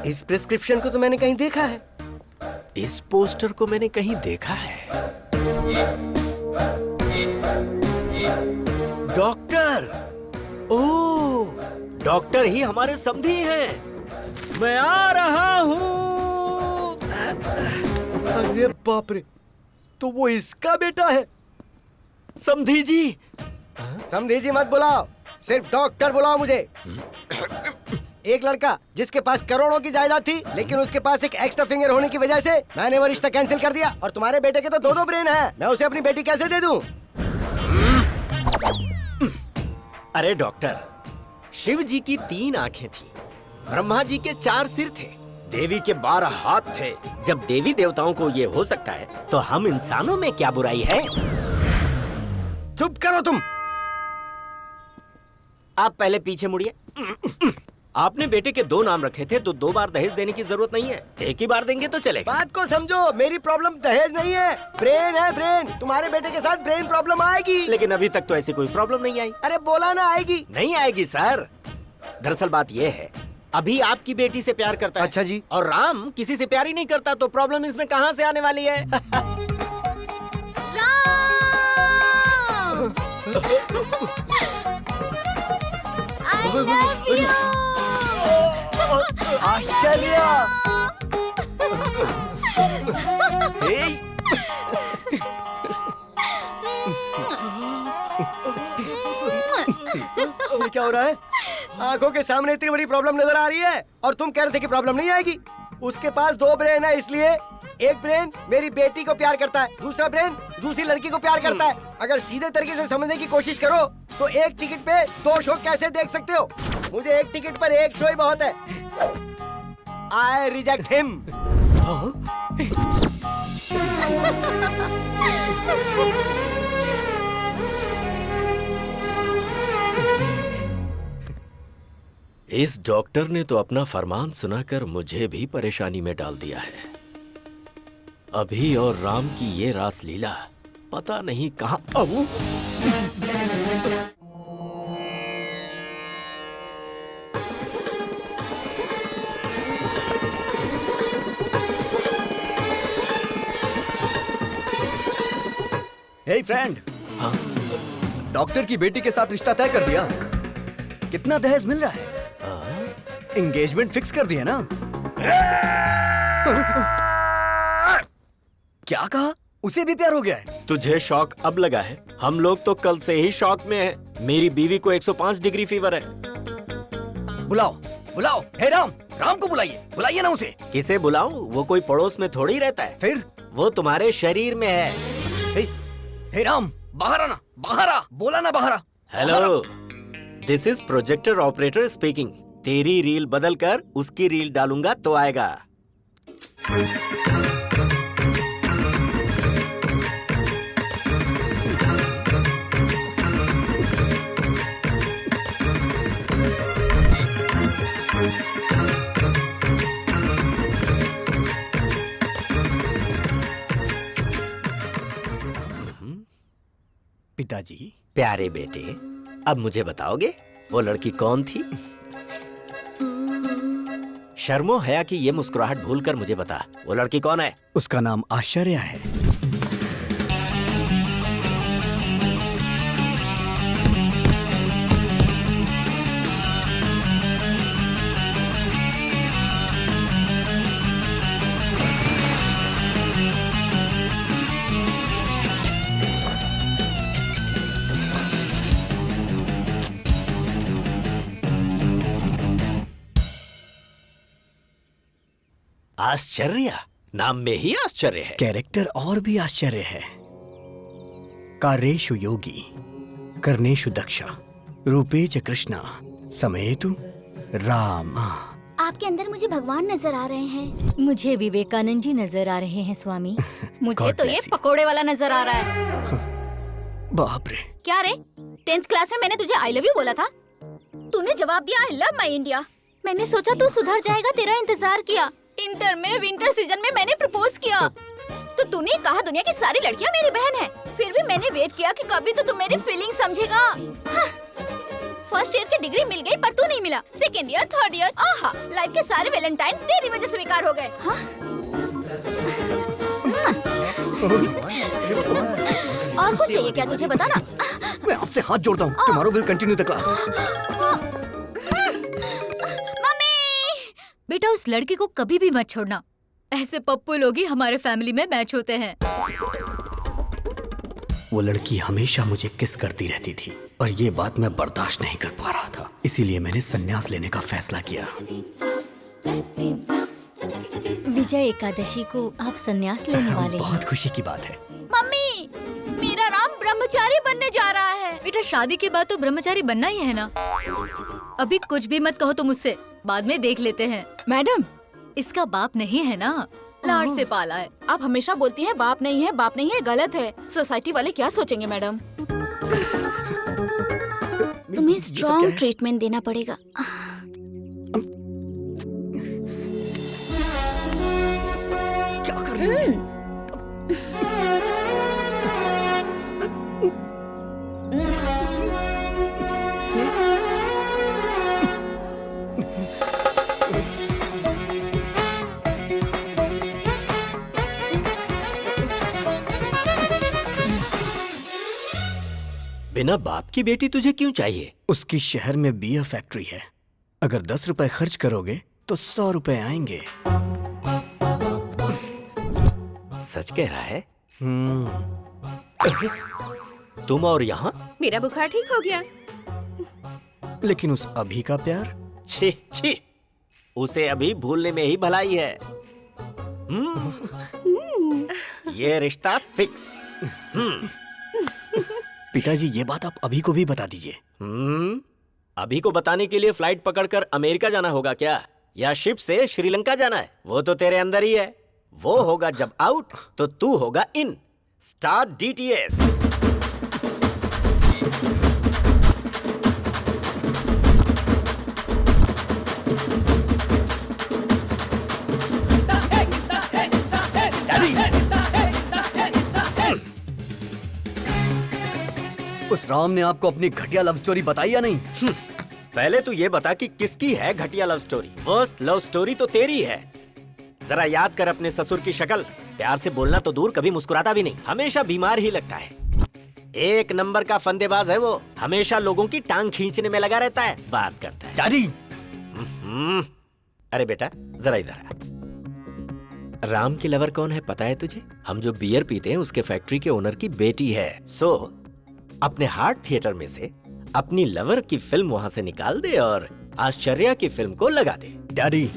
इस प्रिस्क्रिप्शन को तो मैंने कहीं देखा है। इस पोस्टर को मैंने कहीं देखा है। डॉक्टर, ओह, डॉक्टर ही हमारे समधी हैं। मैं आ रहा हूँ। अरे बाप रे, तो वो इसका बेटा है। समधी जी। समधी जी मत बुलाओ, सिर्फ डॉक्टर बुलाओ मुझे। एक लड़का जिसके पास करोड़ों की जायदाद थी, लेकिन उसके पास एक एक्स्ट्रा फिंगर होने की वजह से मैंने वो रिश्ता कैंसिल कर दिया। और तुम्हारे बेटे के तो दो ब्रेन हैं, मैं उसे अपनी बेटी कैसे दे दूं? अरे डॉक्टर, शिव जी की 3 आंखें थी, ब्रह्मा जी के 4 सिर थे, देवी के 12 हाथ थे। जब देवी देवताओं को ये हो सकता है, तो हम इंसानों में क्या बुराई है? चुप करो तुम। आप पहले पीछे मुड़िए। आपने बेटे के 2 नाम रखे थे, तो 2 बार दहेज देने की जरूरत नहीं है, एक ही बार देंगे तो चलेगा। बात को समझो, मेरी प्रॉब्लम दहेज नहीं है, ब्रेन है ब्रेन। तुम्हारे बेटे के साथ ब्रेन प्रॉब्लम आएगी। लेकिन अभी तक तो ऐसी कोई प्रॉब्लम नहीं आई। अरे बोला ना आएगी। नहीं आएगी सर। दरअसल बात यह है, अभी आपकी बेटी से प्यार करता है। अच्छा जी। और राम किसी से प्यार ही नहीं करता, तो प्रॉब्लम इसमें कहाँ से आने वाली है? आश्चर्य। क्या हो रहा है? आंखों के सामने इतनी बड़ी प्रॉब्लम नजर आ रही है और तुम कह रहे थे कि प्रॉब्लम नहीं आएगी। उसके पास 2 ब्रेन है, इसलिए एक ब्रेन मेरी बेटी को प्यार करता है, दूसरा ब्रेन दूसरी लड़की को प्यार करता है। अगर सीधे तरीके से समझने की कोशिश करो तो एक टिकट पे 2 शो कैसे देख सकते हो? मुझे एक टिकट पर एक शो ही बहुत है। I reject him. इस डॉक्टर ने तो अपना फरमान सुनाकर मुझे भी परेशानी में डाल दिया है। अभी और राम की ये रास लीला पता नहीं कहाँ। हे फ्रेंड, डॉक्टर की बेटी के साथ रिश्ता तय कर दिया। कितना दहेज मिल रहा है? एंगेजमेंट फिक्स कर दिया ना? क्या कहा? उसे भी प्यार हो गया है? तुझे शॉक अब लगा है? हम लोग तो कल से ही शॉक में हैं। मेरी बीवी को 105 डिग्री फीवर है। बुलाओ बुलाओ, हे राम, राम को बुलाइए, बुलाइए ना उसे। किसे बुलाऊं? वो कोई पड़ोस में थोड़ी रहता है। फिर? वो तुम्हारे शरीर में है। हे राम, बाहर आना, बाहर आ, बोला ना बाहर आ। Hello, this is projector operator speaking. तेरी रील बदल कर उसकी रील डालूंगा तो आएगा। पिताजी। प्यारे बेटे, अब मुझे बताओगे वो लड़की कौन थी? शर्मो हया की ये मुस्कुराहट भूलकर मुझे बता, वो लड़की कौन है? उसका नाम आश्चर्य है। आश्चर्य, नाम में ही आश्चर्य है। कैरेक्टर और भी आश्चर्य है। कार्येषु योगी, कर्णेषु दक्षा, रूपेच कृष्णा, समेतु राम। आपके अंदर मुझे भगवान नजर आ रहे हैं। मुझे विवेकानंद जी नजर आ रहे हैं स्वामी। मुझे तो ये पकोड़े वाला नजर आ रहा है। बाप रे। क्या रे, 10th क्लास में मैंने तुझे आई लव यू बोला था, तूने जवाब दिया आई लव माई इंडिया। मैंने सोचा तू सुधर जाएगा, तेरा इंतजार किया। इंटर में विंटर सीजन में मैंने प्रपोज किया, तो तूने कहा दुनिया की सारी लड़कियां मेरी बहन है। फिर भी मैंने वेट किया कि कभी तो तू मेरी फीलिंग समझेगा। फर्स्ट ईयर की डिग्री मिल गई, पर तू नहीं मिला। सेकेंड ईयर, थर्ड ईयर, आहा, लाइफ के सारे वैलेंटाइन तेरी वजह से बेकार हो गए। और कुछ चाहिए क्या तुझे, बता ना। मैं आपसे हाथ जोड़ता हूँ। Tomorrow will continue the class. बेटा उस लड़के को कभी भी मत छोड़ना। ऐसे पप्पू लोग ही हमारे फैमिली में मैच होते हैं। वो लड़की हमेशा मुझे किस करती रहती थी और ये बात मैं बर्दाश्त नहीं कर पा रहा था, इसीलिए मैंने संन्यास लेने का फैसला किया। विजय एकादशी को आप संन्यास लेने वाले हैं। बहुत खुशी की बात है। मम्मी, मेरा राम ब्रह्मचारी बनने जा रहा है। बेटा शादी के बाद तो ब्रह्मचारी बनना ही है ना। अभी कुछ भी मत कहो तुम मुझसे, बाद में देख लेते हैं। मैडम, इसका बाप नहीं है ना, लाड़ से पाला है। आप हमेशा बोलती हैं बाप नहीं है, बाप नहीं है, गलत है। सोसाइटी वाले क्या सोचेंगे मैडम? तुम्हें स्ट्रॉन्ग ट्रीटमेंट देना पड़ेगा। क्या कर रही हो? बिना बाप की बेटी तुझे क्यों चाहिए? उसकी शहर में बियर फैक्ट्री है। अगर 10 रुपए खर्च करोगे तो 100 रुपए आएंगे। सच कह रहा है? तुम और यहाँ? मेरा बुखार ठीक हो गया। लेकिन उस अभी का प्यार? छी छी, उसे अभी भूलने में ही भलाई है। ये रिश्ता फिक्स। पिताजी ये बात आप अभी को भी बता दीजिए। अभी को बताने के लिए फ्लाइट पकड़कर अमेरिका जाना होगा क्या, या शिप से श्रीलंका जाना है? वो तो तेरे अंदर ही है। वो होगा जब आउट तो तू होगा इन। Start DTS. उस राम ने आपको अपनी घटिया लव स्टोरी बताई या नहीं? पहले तू ये बता कि किसकी है घटिया love story. Worst love story तो तेरी है। जरा याद कर अपने ससुर की शक्ल। प्यार से बोलना तो दूर, कभी मुस्कुराता भी नहीं, हमेशा बीमार ही लगता है। एक नंबर का फंदेबाज है वो, हमेशा लोगों की टांग खींचने में लगा रहता है, बात करता है। डैडी! अरे बेटा जरा इधर आ। राम की लवर कौन है पता है तुझे? हम जो बियर पीते हैं उसके फैक्ट्री के ओनर की बेटी है। सो अपने हार्ट थिएटर में से अपनी लवर की फिल्म वहां से निकाल दे और आश्चर्या की फिल्म को लगा दे। डैडी,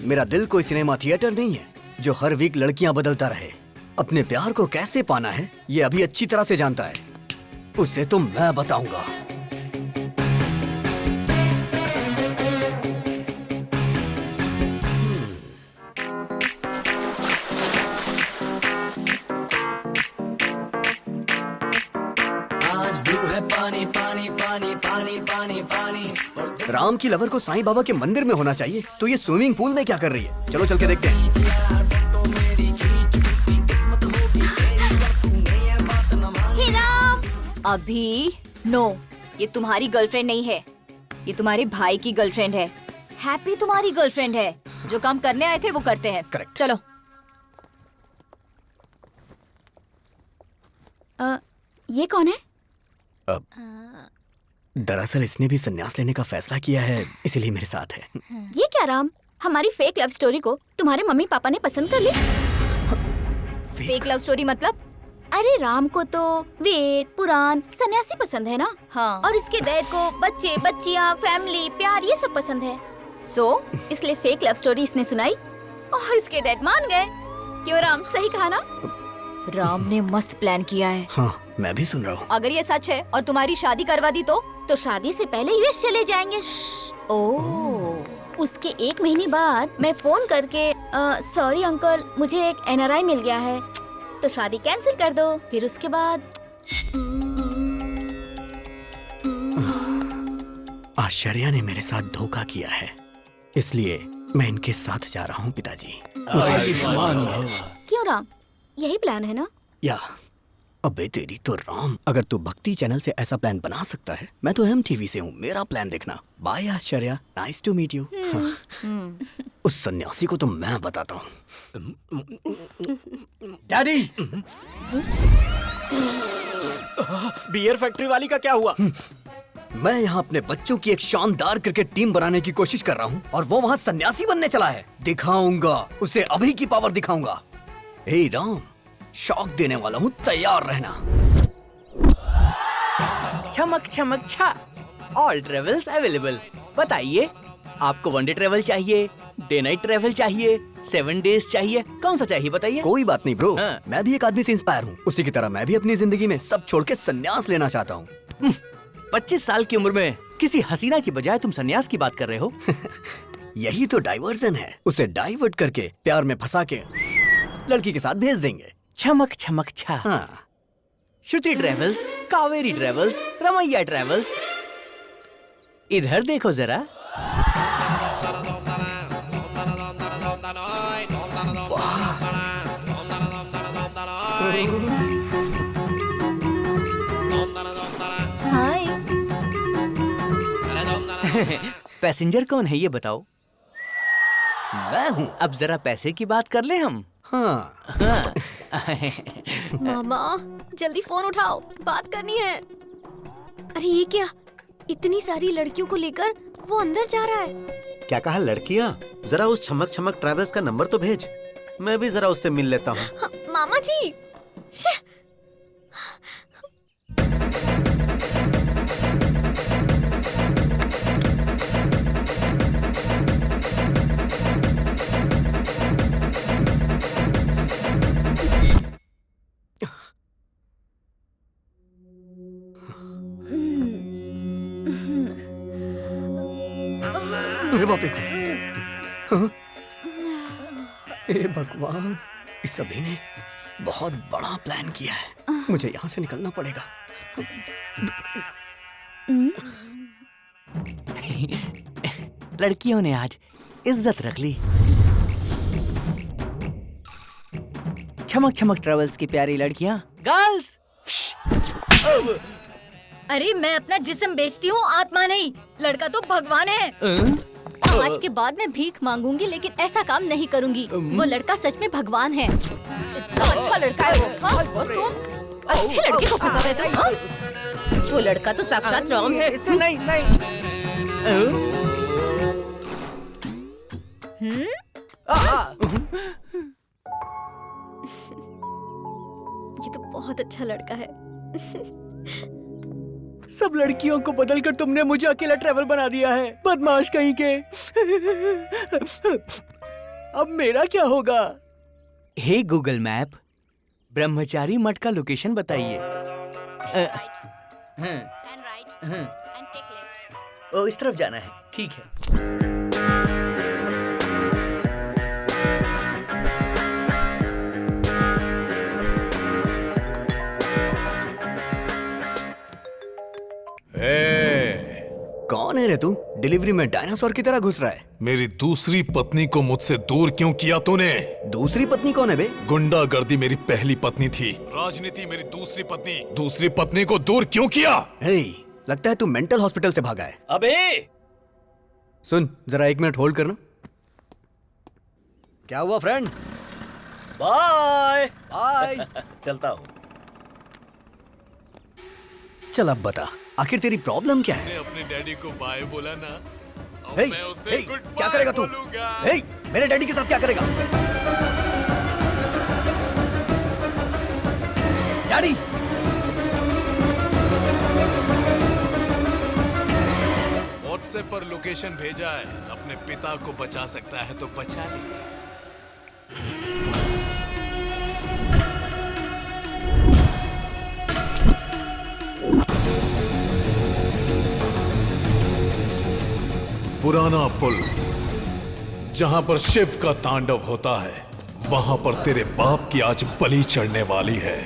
मेरा दिल कोई सिनेमा थिएटर नहीं है जो हर वीक लड़कियां बदलता रहे। अपने प्यार को कैसे पाना है ये अभी अच्छी तरह से जानता है। उसे तो मैं बताऊंगा। पानी पानी पानी पानी पानी पानी। राम की लवर को साईं बाबा के मंदिर में होना चाहिए, तो ये स्विमिंग पूल में क्या कर रही है? चलो चल के देखते हैं। अभी नो, ये तुम्हारी गर्लफ्रेंड नहीं है, ये तुम्हारे भाई की गर्लफ्रेंड है। हैप्पी तुम्हारी गर्लफ्रेंड है। जो काम करने आए थे वो करते हैं। करेक्ट। चलो। ये कौन है? दरअसल इसने भी संन्यास लेने का फैसला किया है, इसीलिए मेरे साथ है। ये क्या राम, हमारी फेक लव स्टोरी को तुम्हारे मम्मी पापा ने पसंद कर ली? फेक लव स्टोरी मतलब? अरे राम को तो वेद, पुराण, सन्यासी पसंद है ना। हाँ। और इसके डैड को बच्चे, बच्चियाँ, फैमिली, प्यार ये सब पसंद है। इसलिए फेक लव स्टोरी इसने सुनाई और इसके डैड मान गए। क्यों राम, सही कहा ना? राम ने मस्त प्लान किया है। हाँ, मैं भी सुन रहा हूँ। अगर ये सच है और तुम्हारी शादी करवा दी तो शादी से पहले यूएस चले जाएंगे। ओह। उसके 1 महीने बाद मैं फोन करके सॉरी अंकल, मुझे एक एनआरआई मिल गया है, तो शादी कैंसिल कर दो। फिर उसके बाद आश्चर्या ने मेरे साथ धोखा किया है, इसलिए मैं इनके साथ जा रहा हूँ पिताजी। क्यों राम, यही प्लान है ना? या अबे तेरी तो राम, अगर तू भक्ति चैनल से ऐसा प्लान बना सकता है, मैं तो MTV से हूँ, मेरा प्लान देखना। Bye Ashcharya, nice to meet you. उस सन्यासी को तो मैं बताता हूँ। डैडी, बियर फैक्ट्री वाली का क्या हुआ? मैं यहाँ अपने बच्चों की एक शानदार क्रिकेट टीम बनाने की कोशिश कर रहा हूँ और वो वहाँ सन्यासी बनने चला है। दिखाऊंगा उसे, अभी की पावर दिखाऊंगा। हे राम, शॉक देने वाला हूँ, तैयार रहना। चमक चमक छा, ऑल ट्रेवल्स अवेलेबल। बताइए, आपको वनडे ट्रेवल चाहिए, डे नाइट ट्रेवल चाहिए, 7 डेज चाहिए, कौन सा चाहिए बताइए? कोई बात नहीं ब्रो, मैं भी एक आदमी से इंस्पायर हूँ। उसी की तरह मैं भी अपनी जिंदगी में सब छोड़ के संन्यास लेना चाहता हूँ। 25 साल की उम्र में किसी हसीना की बजाय तुम संन्यास की बात कर रहे हो? यही तो डाइवर्जन है। उसे डाइवर्ट करके प्यार में फंसा के लड़की के साथ भेज देंगे। चमक चमक छा। हाँ। Shruti travels, Kaveri travels, Ramaiya travels, इधर देखो जरा। हाय। पैसेंजर कौन है ये बताओ? मैं हूँ। अब जरा पैसे की बात कर ले हम। हाँ। मामा जल्दी फोन उठाओ, बात करनी है। अरे ये क्या, इतनी सारी लड़कियों को लेकर वो अंदर जा रहा है। क्या कहा लड़कियाँ? जरा उस छमक छमक ट्रैवल्स का नंबर तो भेज, मैं भी जरा उससे मिल लेता हूँ। हाँ, मामा जी। अरे बाप रे, हाँ? हे भगवान, इस सभी ने बहुत बड़ा प्लान किया है। मुझे यहाँ से निकलना पड़ेगा। लड़कियों ने आज इज्जत रख ली। चमक चमक ट्रेवल्स की प्यारी लड़कियां, गर्ल्स। अरे मैं अपना जिस्म बेचती हूँ, आत्मा नहीं। लड़का तो भगवान है। आज के बाद मैं भीख मांगूंगी, लेकिन ऐसा काम नहीं करूंगी। वो लड़का सच में भगवान है। इतना अच्छा लड़का है वो, हाँ? और तुम अच्छे लड़के को फंसा रहे तुम, हाँ? वो लड़का तो साक्षात राम है। इससे नहीं। ये तो बहुत अच्छा लड़का है। सब लड़कियों को बदलकर तुमने मुझे अकेला ट्रैवल बना दिया है, बदमाश कहीं के। अब मेरा क्या होगा? हे गूगल मैप, ब्रह्मचारी मठ का लोकेशन बताइए। ओ, इस तरफ जाना है, ठीक है। कौन है रे तू? डिलीवरी में डायनासोर की तरह घुस रहा है। मेरी दूसरी पत्नी को मुझसे दूर क्यों किया तूने? दूसरी पत्नी कौन है बे? गुंडागर्दी मेरी पहली पत्नी थी, राजनीति मेरी दूसरी पत्नी। दूसरी पत्नी को दूर क्यों किया? हे, लगता है तू मेंटल हॉस्पिटल से भागा है। अबे सुन, जरा 1 मिनट होल्ड करना। क्या हुआ फ्रेंड? Bye bye. चलता हूँ। चल अब बता, आखिर तेरी प्रॉब्लम क्या है? मैंने अपने डैडी को बाय बोला ना, अब हे, मैं उसे हे, गुड क्या बाय करेगा तू? बोलूंगा। हे, मेरे डैडी के साथ क्या करेगा? डैडी! व्हाट्सएप पर लोकेशन भेजा है, अपने पिता को बचा सकता है तो बचा ले। पुराना पुल, जहां पर शिव का तांडव होता है, वहां पर तेरे बाप की आज बलि चढ़ने वाली है।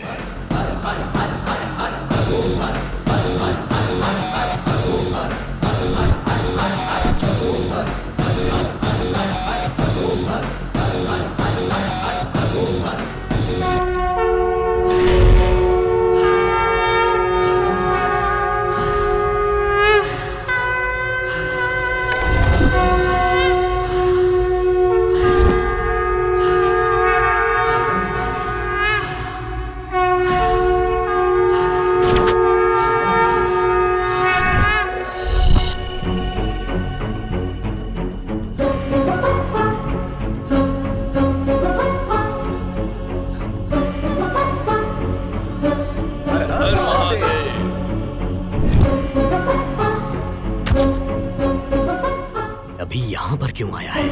अभी यहाँ पर क्यों आया है?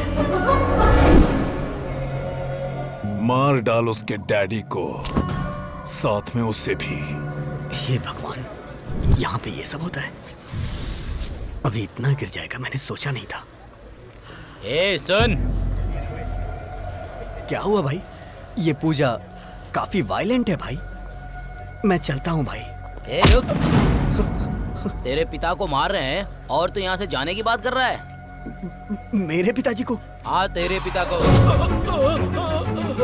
मार डाल उसके डैडी को, साथ में उससे भी। हे भगवान, यहाँ पे ये सब होता है? अभी इतना गिर जाएगा मैंने सोचा नहीं था। ए सुन, क्या हुआ भाई? ये पूजा काफी वायलेंट है भाई। मैं चलता हूँ भाई। ए रुक, तेरे पिता को मार रहे हैं और तू यहाँ से जाने की बात कर रहा है? मेरे पिताजी को? हाँ तेरे पिता को।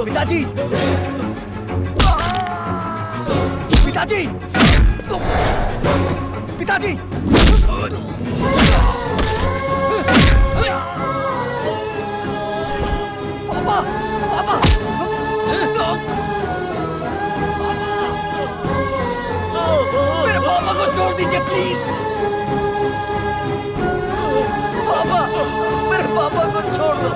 पिताजी! पिताजी! पिताजी! पापा! पापा! मेरे पापा को छोड़ दीजिए प्लीज। पापा, मेरे पापा को छोड़ दो।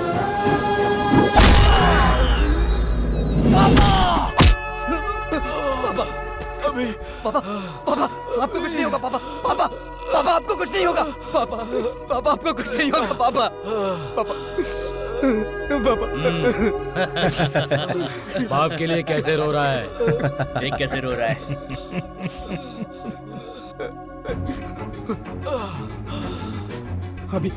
पापा! पापा! अभी पापा, पापा, आपको कुछ नहीं होगा पापा, पापा, पापा आपको कुछ नहीं होगा, पापा, पापा आपको कुछ नहीं होगा, पापा, पापा, पापा। बाप के लिए कैसे रो रहा है? देख कैसे रो रहा है। अभी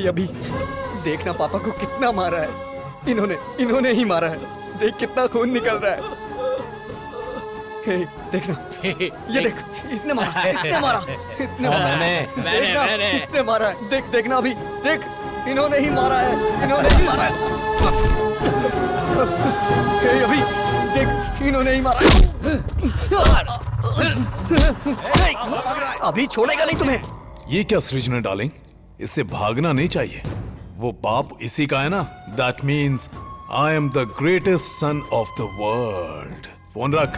अभी देखना पापा को कितना मारा है। इन्होंने ही मारा है। देख कितना खून निकल रहा है। हे, देखना, ये देख, इसने मारा, इसने मारा, इसने मारा, देखना, इसने मारा है। देख, देखना अभी, देख, इन्होंने ही मारा है, इन्होंने ही मारा है। हे, अभी देख, इन्होंने ही मारा है। अभी छोड़ेगा नहीं तुम्हें। ये क्या सृजना डार्लिंग, इससे भागना नहीं चाहिए। वो बाप इसी का है ना। That means I am the greatest son of the world. Phone रख।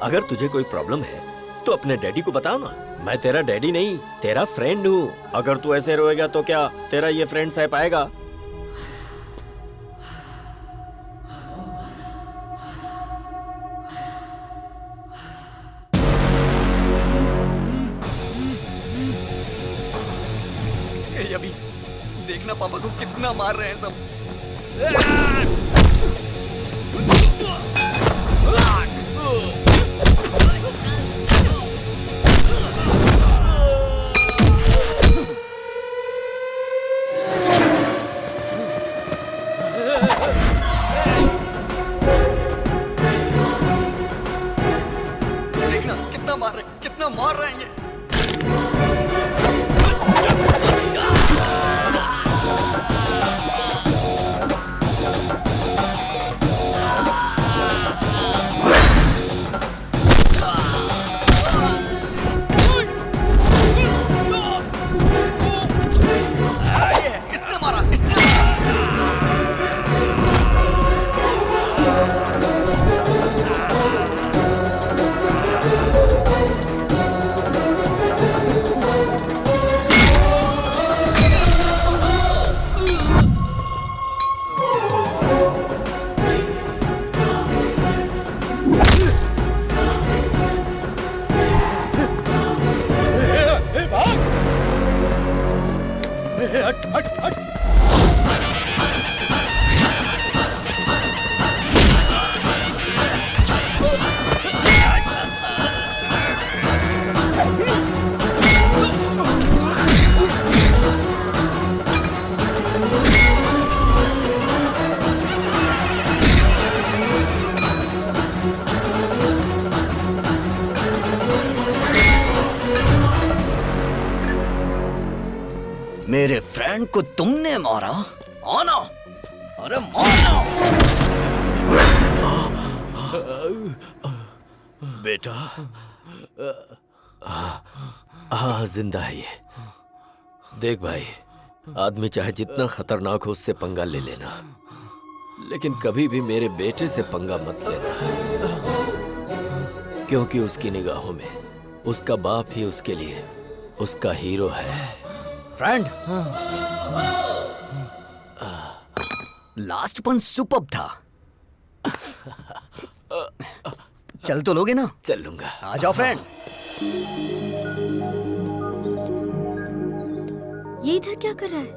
अगर तुझे कोई प्रॉब्लम है तो अपने डैडी को बताओ ना। मैं तेरा डैडी नहीं, तेरा फ्रेंड हूँ। अगर तू ऐसे रोएगा तो क्या तेरा ये फ्रेंड सह पाएगा? अभी देखना पापा को कितना मार रहे हैं सब। देखना कितना मार रहे हैं ये। फ्रेंड को तुमने मारा? आना, अरे मारो। बेटा, हाँ जिंदा है ये। देख भाई, आदमी चाहे जितना खतरनाक हो उससे पंगा ले लेना, लेकिन कभी भी मेरे बेटे से पंगा मत लेना, क्योंकि उसकी निगाहों में उसका बाप ही उसके लिए उसका हीरो है। फ्रेंड, लास्ट पंच सुपर्ब था। चल तो लोगे ना? चल लूंगा। आ जाओ फ्रेंड। ये इधर क्या कर रहा है?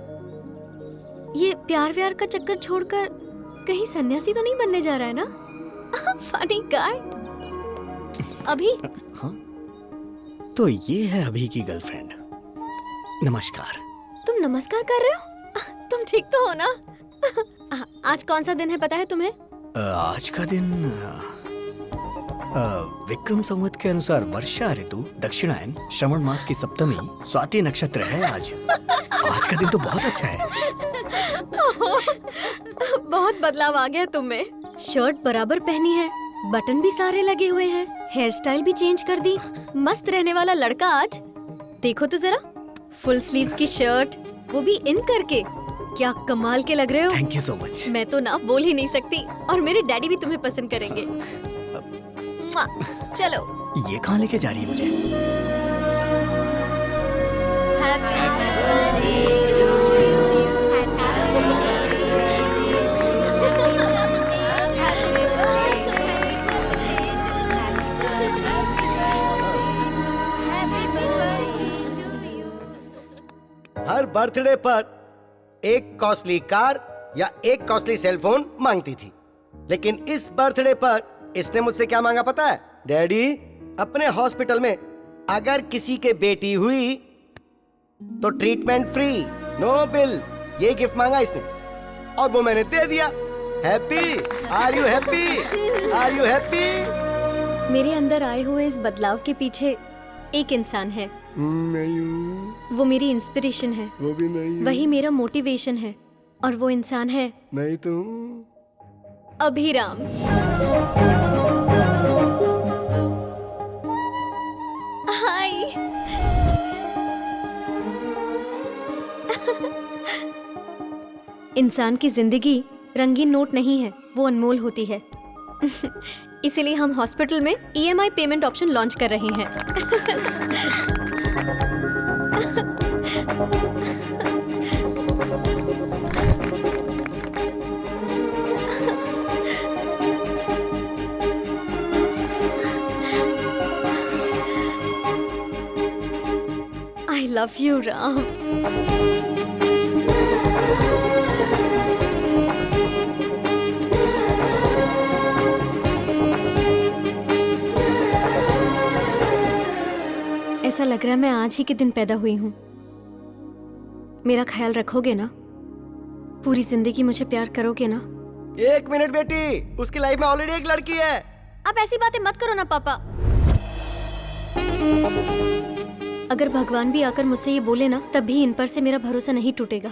ये प्यार व्यार का चक्कर छोड़कर कहीं सन्यासी तो नहीं बनने जा रहा है ना? Funny guy. अभी तो ये है अभी की गर्लफ्रेंड। नमस्कार। तुम नमस्कार कर रहे हो? तुम ठीक तो हो ना? आज कौन सा दिन है पता है तुम्हें? आज का दिन विक्रम संवत के अनुसार वर्षा ऋतु, दक्षिणायन, श्रवण मास की सप्तमी, स्वाति नक्षत्र है आज। आज का दिन तो बहुत अच्छा है। बहुत बदलाव आ गया तुम में। शर्ट बराबर पहनी है, बटन भी सारे लगे हुए हैं, हेयर स्टाइल भी चेंज कर दी। मस्त रहने वाला लड़का आज। देखो तो जरा, फुल स्लीव्स की शर्ट, वो भी इन करके। क्या कमाल के लग रहे हो। Thank you so much. मैं तो ना बोल ही नहीं सकती, और मेरे डैडी भी तुम्हें पसंद करेंगे। चलो। ये कहाँ लेके जा रही है मुझे? हर बर्थडे पर एक कॉस्टली कार या एक कॉस्टली सेलफोन मांगती थी, लेकिन इस बर्थडे पर इसने मुझसे क्या मांगा पता है? डैडी, अपने हॉस्पिटल में अगर किसी के बेटी हुई तो ट्रीटमेंट फ्री, नो बिल। ये गिफ्ट मांगा इसने और वो मैंने दे दिया। Happy? Are you happy? Are you happy? मेरे अंदर आए हुए इस बदलाव के पीछे एक इंसान है। नहीं हूँ। वो मेरी इंस्पिरेशन है। वो भी नहीं हूँ। वही मेरा मोटिवेशन है, और वो इंसान है नहीं तो अभिराम। हाय। इंसान की जिंदगी रंगीन नोट नहीं है, वो अनमोल होती है। इसीलिए हम हॉस्पिटल में EMI पेमेंट ऑप्शन लॉन्च कर रहे हैं। I love you, Ram. ऐसा लग रहा है मैं आज ही के दिन पैदा हुई हूँ। मेरा ख्याल रखोगे ना? पूरी जिंदगी मुझे प्यार करोगे ना? एक मिनट बेटी, उसकी लाइफ में ऑलरेडी एक लड़की है। आप ऐसी बातें मत करो ना पापा। अगर भगवान भी आकर मुझसे ये बोले ना, तब भी इन पर से मेरा भरोसा नहीं टूटेगा।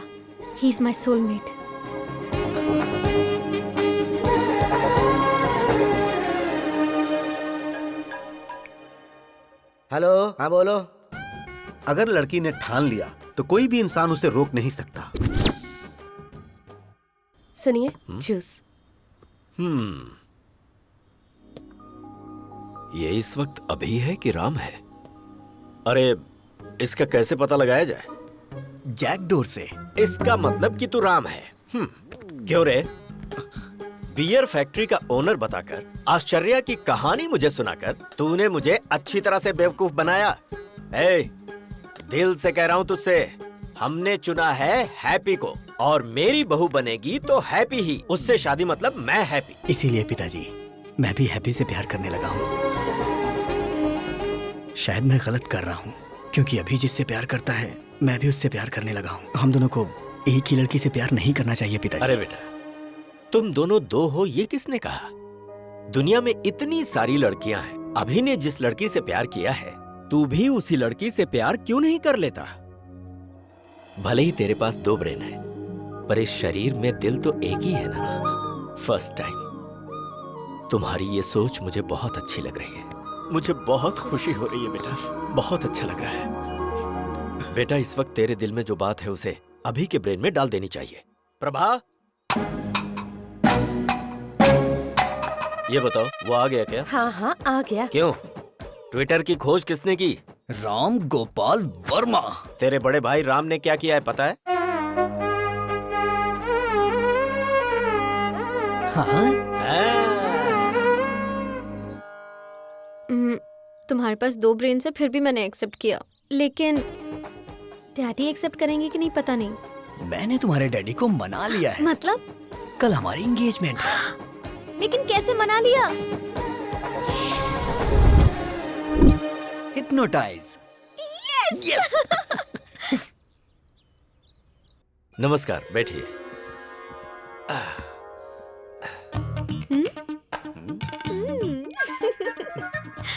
He is my soulmate. Hello, हाँ बोलो। अगर लड़की ने ठान लिया तो कोई भी इंसान उसे रोक नहीं सकता। सुनिए, जूस। ये इस वक्त अभी है कि राम है? अरे, इसका कैसे पता लगाया जाए? जैकडोर से। इसका मतलब कि तू राम है। क्यों रे? बियर फैक्ट्री का ओनर बताकर, आश्चर्य की कहानी मुझे सुनाकर तूने मुझे अच्छी तरह से बेवकूफ बनाया। ए, दिल से कह रहा हूँ तुझसे, हमने चुना है हैप्पी को, और मेरी बहू बनेगी तो हैप्पी ही। उससे शादी मतलब मैं हैप्पी। इसीलिए पिताजी, मैं भी हैप्पी से प्यार करने लगा हूँ। शायद मैं गलत कर रहा हूँ, क्योंकि अभी जिससे प्यार करता है मैं भी उससे प्यार करने लगा हूँ। हम दोनों को एक ही लड़की से प्यार नहीं करना चाहिए पिताजी। अरे बेटा, तुम दोनों दो हो ये किसने कहा? दुनिया में इतनी सारी लड़कियां हैं। अभी ने जिस लड़की से प्यार किया है, तू भी उसी लड़की से प्यार क्यों नहीं कर लेता? भले ही तेरे पास 2 ब्रेन है, पर इस शरीर में दिल तो एक ही है ना। फर्स्ट टाइम तुम्हारी ये सोच मुझे बहुत अच्छी लग रही है। मुझे बहुत खुशी हो रही है बेटा, बहुत अच्छा लग रहा है। बेटा, इस वक्त तेरे दिल में जो बात है उसे अभी के ब्रेन में डाल देनी चाहिए। प्रभा, ये बताओ वो आ गया क्या? हाँ हाँ आ गया। क्यों? ट्विटर की खोज किसने की? राम गोपाल वर्मा। तेरे बड़े भाई राम ने क्या किया है पता है? तुम्हारे पास 2 ब्रेन से फिर भी मैंने एक्सेप्ट किया, लेकिन डैडी एक्सेप्ट करेंगे कि नहीं पता नहीं। मैंने तुम्हारे डैडी को मना लिया है। मतलब? कल हमारी एंगेजमेंट है। लेकिन कैसे मना लिया? हिप्नोटाइज। यस। नमस्कार, बैठिए।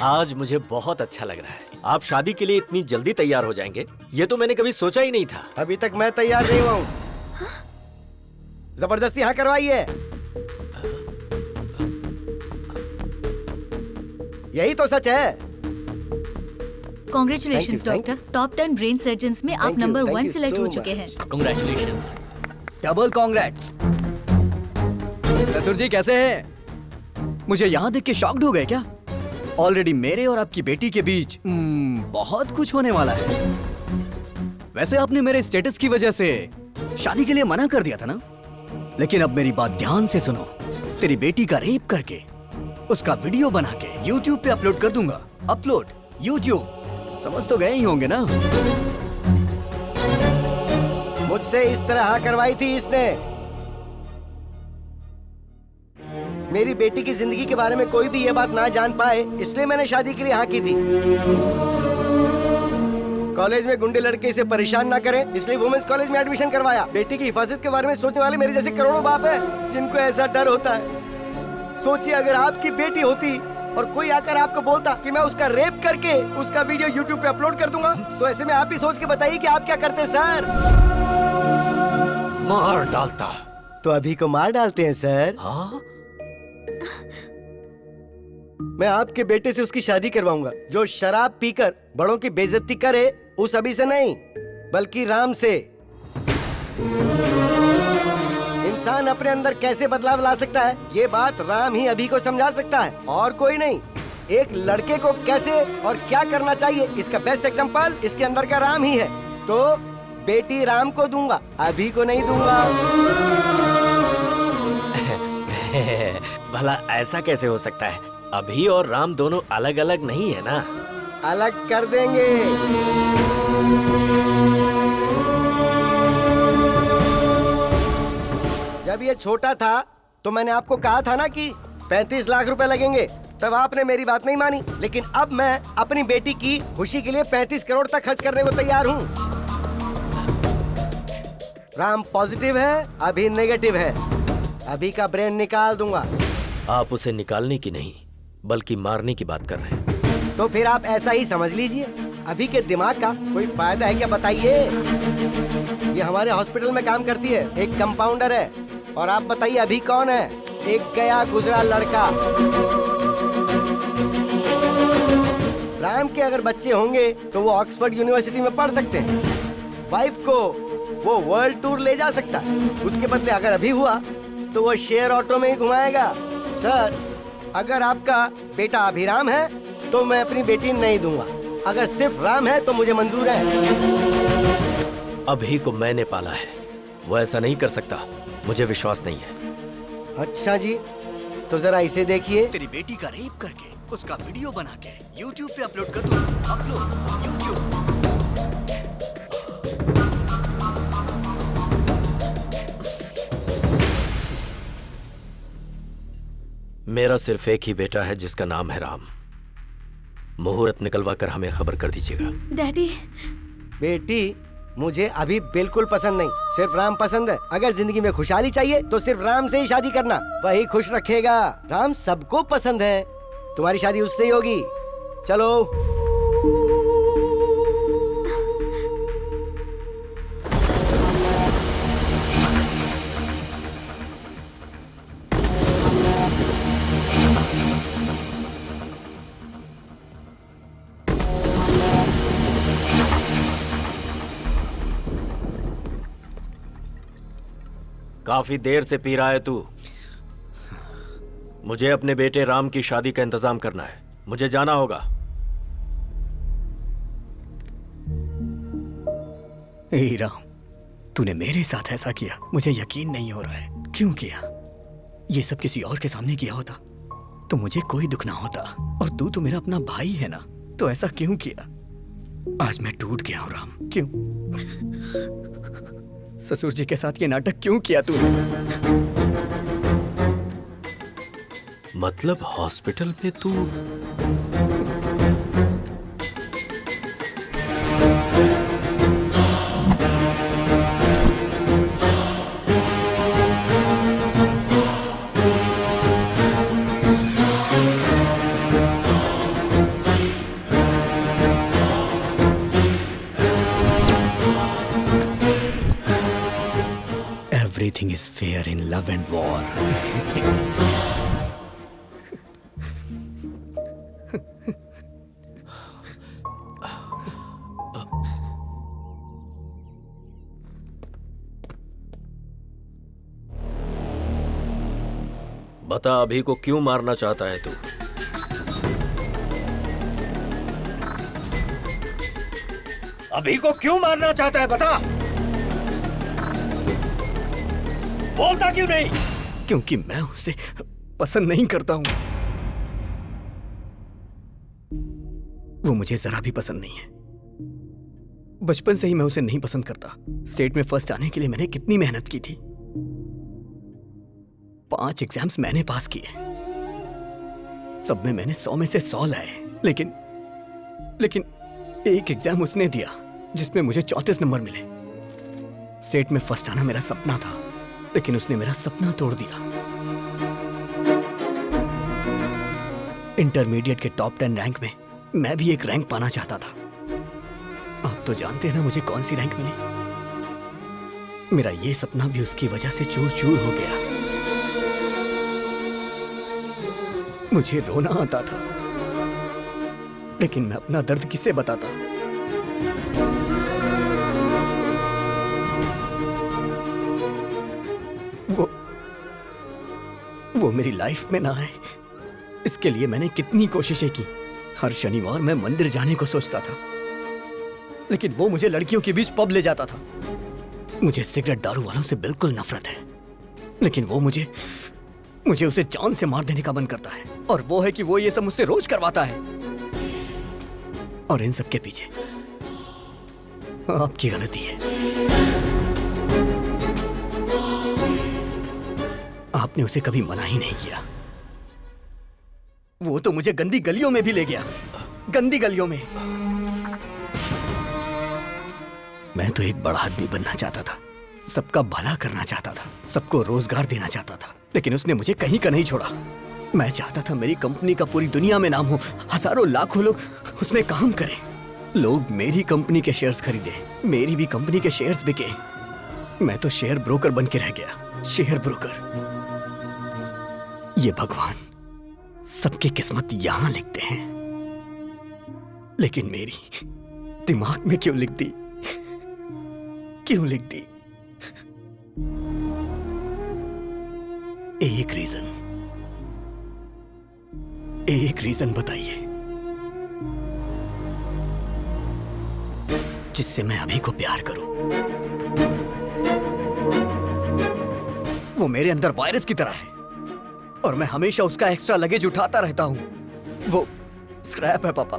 आज मुझे बहुत अच्छा लग रहा है। आप शादी के लिए इतनी जल्दी तैयार हो जाएंगे, ये तो मैंने कभी सोचा ही नहीं था। अभी तक मैं तैयार नहीं हुआ हूँ। जबरदस्ती हाँ करवाइए। यही तो सच है। Congratulations doctor, top 10 brain surgeons में आप नंबर 1 सिलेक्ट हो चुके हैं। कांग्रेचुलेशंस। Double congrats. चतुर जी कैसे हैं? मुझे यहाँ देख के शॉक्ड हो गए क्या? ऑलरेडी मेरे और आपकी बेटी के बीच बहुत कुछ होने वाला है। वैसे आपने मेरे स्टेटस की वजह से शादी के लिए मना कर दिया था ना, लेकिन अब मेरी बात ध्यान से सुनो। तेरी बेटी का रेप करके उसका वीडियो बना के YouTube पे अपलोड कर दूंगा। अपलोड YouTube, समझ तो गए ही होंगे ना? मुझसे इस तरह हाँ करवाई थी इसने। मेरी बेटी की जिंदगी के बारे में कोई भी ये बात ना जान पाए, इसलिए मैंने शादी के लिए हाँ की थी। कॉलेज में गुंडे लड़के इसे परेशान ना करें, इसलिए वुमेन्स कॉलेज में एडमिशन करवाया। बेटी की हिफाजत के बारे में सोचने वाले मेरे जैसे करोड़ों बाप हैं जिनको ऐसा डर होता है। सोचिए अगर आपकी बेटी होती और कोई आकर आपको बोलता कि मैं उसका रेप करके उसका वीडियो YouTube पे अपलोड कर दूंगा, तो ऐसे में आप ही सोच के बताइए कि आप क्या करते सर? मार डालता। तो अभी को मार डालते हैं सर? हाँ? मैं आपके बेटे से उसकी शादी करवाऊंगा। जो शराब पीकर बड़ों की बेइज्जती करे, उस अभी से नहीं बल्कि राम से। इंसान अपने अंदर कैसे बदलाव ला सकता है, ये बात राम ही अभी को समझा सकता है और कोई नहीं। एक लड़के को कैसे और क्या करना चाहिए, इसका बेस्ट एग्जांपल इसके अंदर का राम ही है। तो बेटी राम को दूंगा, अभी को नहीं दूंगा। भला ऐसा कैसे हो सकता है? अभी और राम दोनों अलग अलग नहीं है ना? अलग कर देंगे। जब ये छोटा था तो मैंने आपको कहा था ना कि 35 लाख रुपए लगेंगे, तब आपने मेरी बात नहीं मानी। लेकिन अब मैं अपनी बेटी की खुशी के लिए 35 करोड़ तक खर्च करने को तैयार हूँ। राम पॉजिटिव है, अभी नेगेटिव है। अभी का ब्रेन निकाल दूंगा। आप उसे निकालने की नहीं बल्कि मारने की बात कर रहे हैं। तो फिर आप ऐसा ही समझ लीजिए। अभी के दिमाग का कोई फायदा है क्या बताइए? ये हमारे हॉस्पिटल में काम करती है, एक कंपाउंडर है। और आप बताइए अभी कौन है? एक गया गुजरा लड़का। राम के अगर बच्चे होंगे तो वो ऑक्सफोर्ड यूनिवर्सिटी में पढ़ सकते हैं। वाइफ को वो वर्ल्ड टूर ले जा सकता है। उसके बदले अगर अभी हुआ तो वो शेयर ऑटो में ही घुमाएगा। सर, अगर आपका बेटा अभिराम है तो मैं अपनी बेटी नहीं दूंगा। अगर सिर्फ राम है तो मुझे मंजूर है। अभी को मैंने पाला है, वो ऐसा नहीं कर सकता। मुझे विश्वास नहीं है। अच्छा जी, तो जरा इसे देखिए। तेरी बेटी का रेप करके उसका वीडियो बना के YouTube पे अपलोड कर दूंगा। Upload YouTube। मेरा सिर्फ एक ही बेटा है जिसका नाम है राम। मुहूर्त निकलवा कर हमें खबर कर दीजिएगा। डैडी। बेटी, मुझे अभी बिल्कुल पसंद नहीं, सिर्फ राम पसंद है। अगर जिंदगी में खुशहाली चाहिए तो सिर्फ राम से ही शादी करना, वही खुश रखेगा। राम सबको पसंद है, तुम्हारी शादी उससे ही होगी। चलो। काफी देर से पी रहा है तू। मुझे अपने बेटे राम की शादी का इंतजाम करना है, मुझे जाना होगा। हे राम, तूने मेरे साथ ऐसा किया, मुझे यकीन नहीं हो रहा है। क्यों किया? ये सब किसी और के सामने किया होता तो मुझे कोई दुख ना होता, और तू तो मेरा अपना भाई है ना, तो ऐसा क्यों किया? आज मैं टूट गया हूं राम। क्यों? ससुर जी के साथ ये नाटक क्यों किया तूने? मतलब हॉस्पिटल में तू? Everything is fair in love and war. बता अभी को क्यों मारना चाहता है तू? अभी को क्यों मारना चाहता है बता। बोलता क्यों नहीं? क्योंकि मैं उसे पसंद नहीं करता हूं। वो मुझे जरा भी पसंद नहीं है। बचपन से ही मैं उसे नहीं पसंद करता। स्टेट में फर्स्ट आने के लिए मैंने कितनी मेहनत की थी। 5 एग्जाम्स मैंने पास किए, सब में मैंने 100 में से 100 लाए, लेकिन एक एग्जाम उसने दिया जिसमें मुझे 34 नंबर मिले। स्टेट में फर्स्ट आना मेरा सपना था, लेकिन उसने मेरा सपना तोड़ दिया। इंटरमीडिएट के टॉप 10 रैंक में मैं भी एक रैंक पाना चाहता था। आप तो जानते हैं ना मुझे कौन सी रैंक मिली। मेरा ये सपना भी उसकी वजह से चूर चूर हो गया। मुझे रोना आता था, लेकिन मैं अपना दर्द किसे बताता? वो मेरी लाइफ में ना आए, इसके लिए मैंने कितनी कोशिशें की। हर शनिवार मैं मंदिर जाने को सोचता था, लेकिन वो मुझे लड़कियों के बीच पब ले जाता था। मुझे सिगरेट दारू वालों से बिल्कुल नफरत है, लेकिन वो मुझे उसे जान से मार देने का मन करता है। और वो है कि वो ये सब मुझसे रोज करवाता है। और इन सब के पीछे आपकी गलती है। आपने उसे कभी मना ही नहीं किया। वो तो मुझे गंदी गलियों में भी ले गया, गंदी गलियों में। मैं तो एक बड़ा आदमी बनना चाहता था, सबका भला करना चाहता था, सबको रोजगार देना चाहता था, लेकिन उसने मुझे कहीं का नहीं छोड़ा। मैं चाहता था मेरी कंपनी का पूरी दुनिया में नाम हो, हजारों लाखों लोग उसमें काम करें। लोग मेरी कंपनी के शेयर्स खरीदे, मेरी भी कंपनी के शेयर्स बिके। मैं तो शेयर ब्रोकर बन के रह गया, शेयर ब्रोकर। ये भगवान सबकी किस्मत यहां लिखते हैं, लेकिन मेरी दिमाग में क्यों लिख दी? क्यों लिख दी? एक रीजन बताइए जिससे मैं अभी को प्यार करूं। वो मेरे अंदर वायरस की तरह है और मैं हमेशा उसका एक्स्ट्रा लगेज उठाता रहता हूं। वो स्क्रैप है पापा,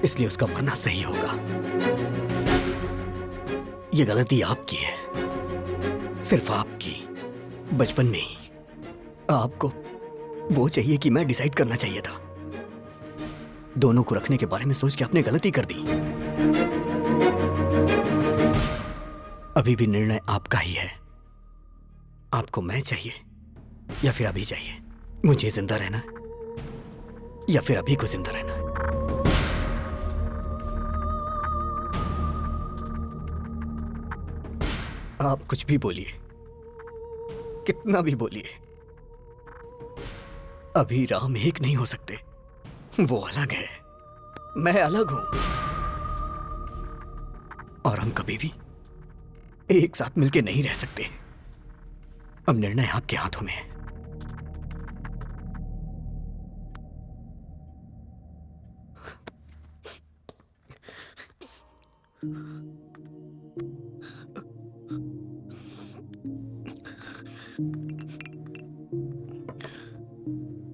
इसलिए उसका मरना सही होगा। ये गलती आपकी है, सिर्फ आपकी। बचपन में ही आपको वो चाहिए कि मैं डिसाइड करना चाहिए था। दोनों को रखने के बारे में सोच के आपने गलती कर दी। अभी भी निर्णय आपका ही है। आपको मैं चाहिए या फिर अभी चाहिए? मुझे जिंदा रहना है या फिर अभी को जिंदा रहना है? आप कुछ भी बोलिए, कितना भी बोलिए, अभी राम एक नहीं हो सकते। वो अलग है, मैं अलग हूं, और हम कभी भी एक साथ मिलके नहीं रह सकते। अब निर्णय आपके हाथों में है।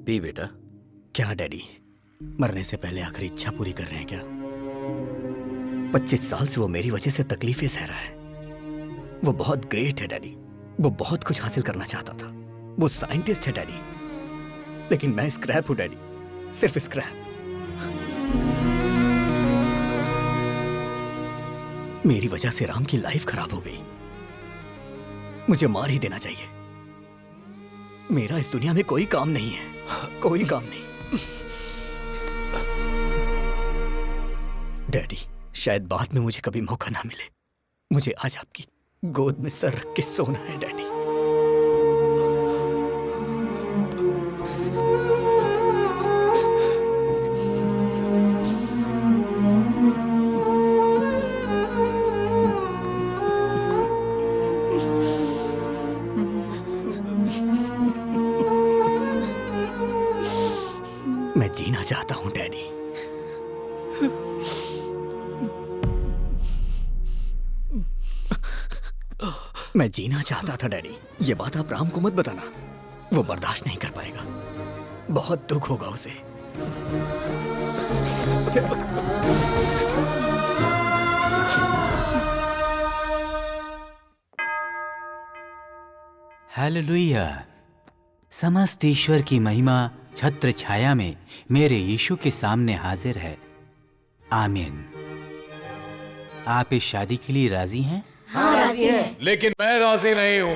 पी बेटा। क्या डैडी, मरने से पहले आखिरी इच्छा पूरी कर रहे हैं क्या? 25 साल से वो मेरी वजह से तकलीफें सह रहा है। वो बहुत ग्रेट है डैडी, वो बहुत कुछ हासिल करना चाहता था, वो साइंटिस्ट है डैडी, लेकिन मैं स्क्रैप हूं डैडी, सिर्फ स्क्रैप। मेरी वजह से राम की लाइफ खराब हो गई। मुझे मार ही देना चाहिए। मेरा इस दुनिया में कोई काम नहीं है, कोई काम नहीं। डैडी, शायद बाद में मुझे कभी मौका ना मिले। मुझे आज आपकी गोद में सर रख के सोना है डैडी। मैं जीना चाहता हूं डैडी। मैं जीना चाहता था डैडी। ये बात आप राम को मत बताना, वो बर्दाश्त नहीं कर पाएगा, बहुत दुख होगा उसे। हालेलुया। समस्त ईश्वर की महिमा छत्र छाया में मेरे यीशु के सामने हाजिर है। आमीन। आप इस शादी के लिए राजी हैं? हाँ, राजी हैं। लेकिन मैं राजी नहीं हूं।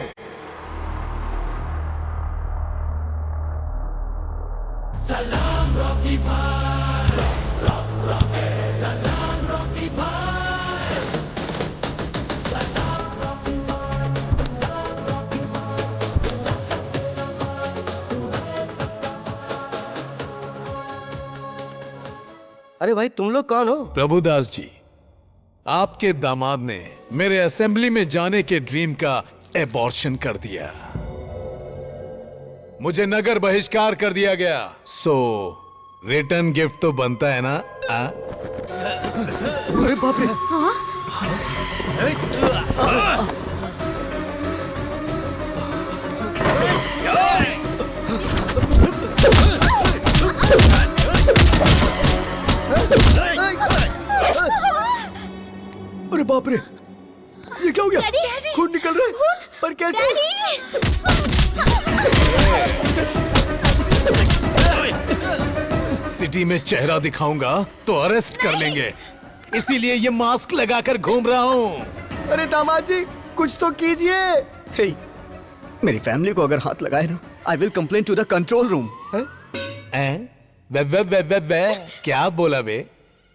सलाम रॉकी भाई, सलाम रॉकी भाई, सलाम रॉकी भाई, अरे भाई, तुम लोग कौन हो? प्रभुदास जी, आपके दामाद ने मेरे असेंबली में जाने के ड्रीम का एबॉर्शन कर दिया। मुझे नगर बहिष्कार कर दिया गया। सो रिटर्न गिफ्ट तो बनता है ना? अरे बाप रे! अरे बाप रे, ये क्या हो गया? डैडी, खून निकल रहा है, पर कैसे? सिटी में चेहरा दिखाऊंगा तो अरेस्ट कर लेंगे, इसीलिए ये मास्क लगाकर घूम रहा हूँ। अरे दामाद जी, कुछ तो कीजिए। हे, मेरी फैमिली को अगर हाथ लगाए ना, I will complain to the control room. क्या बोला बे?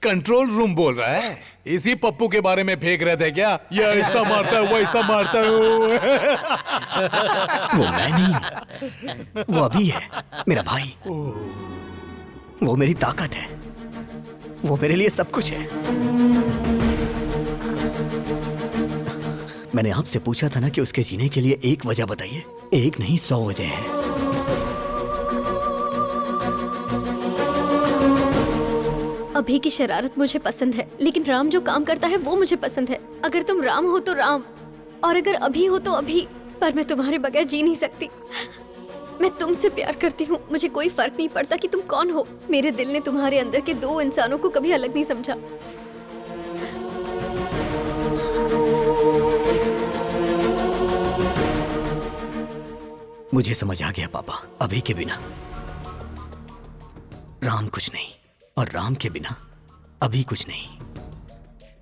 कंट्रोल रूम बोल रहा है? इसी पप्पू के बारे में फेंक रहे थे क्या? ये ऐसा मारता है, वैसा मारता है। वो मैं नहीं, वो अभी है, मेरा भाई। वो मेरी ताकत है, वो मेरे लिए सब कुछ है। मैंने आपसे पूछा था ना कि उसके जीने के लिए एक वजह बताइए। एक नहीं, 100 वजह है। अभी की शरारत मुझे पसंद है, लेकिन राम जो काम करता है वो मुझे पसंद है। अगर तुम राम हो तो राम, और अगर अभी हो तो अभी, पर मैं तुम्हारे बगैर जी नहीं सकती। मैं तुमसे प्यार करती हूँ, मुझे कोई फर्क नहीं पड़ता कि तुम कौन हो। मेरे दिल ने तुम्हारे अंदर के 2 इंसानों को कभी अलग नहीं समझा। मुझे समझ आ गया पापा, अभी के बिना राम कुछ नहीं, और राम के बिना अभी कुछ नहीं।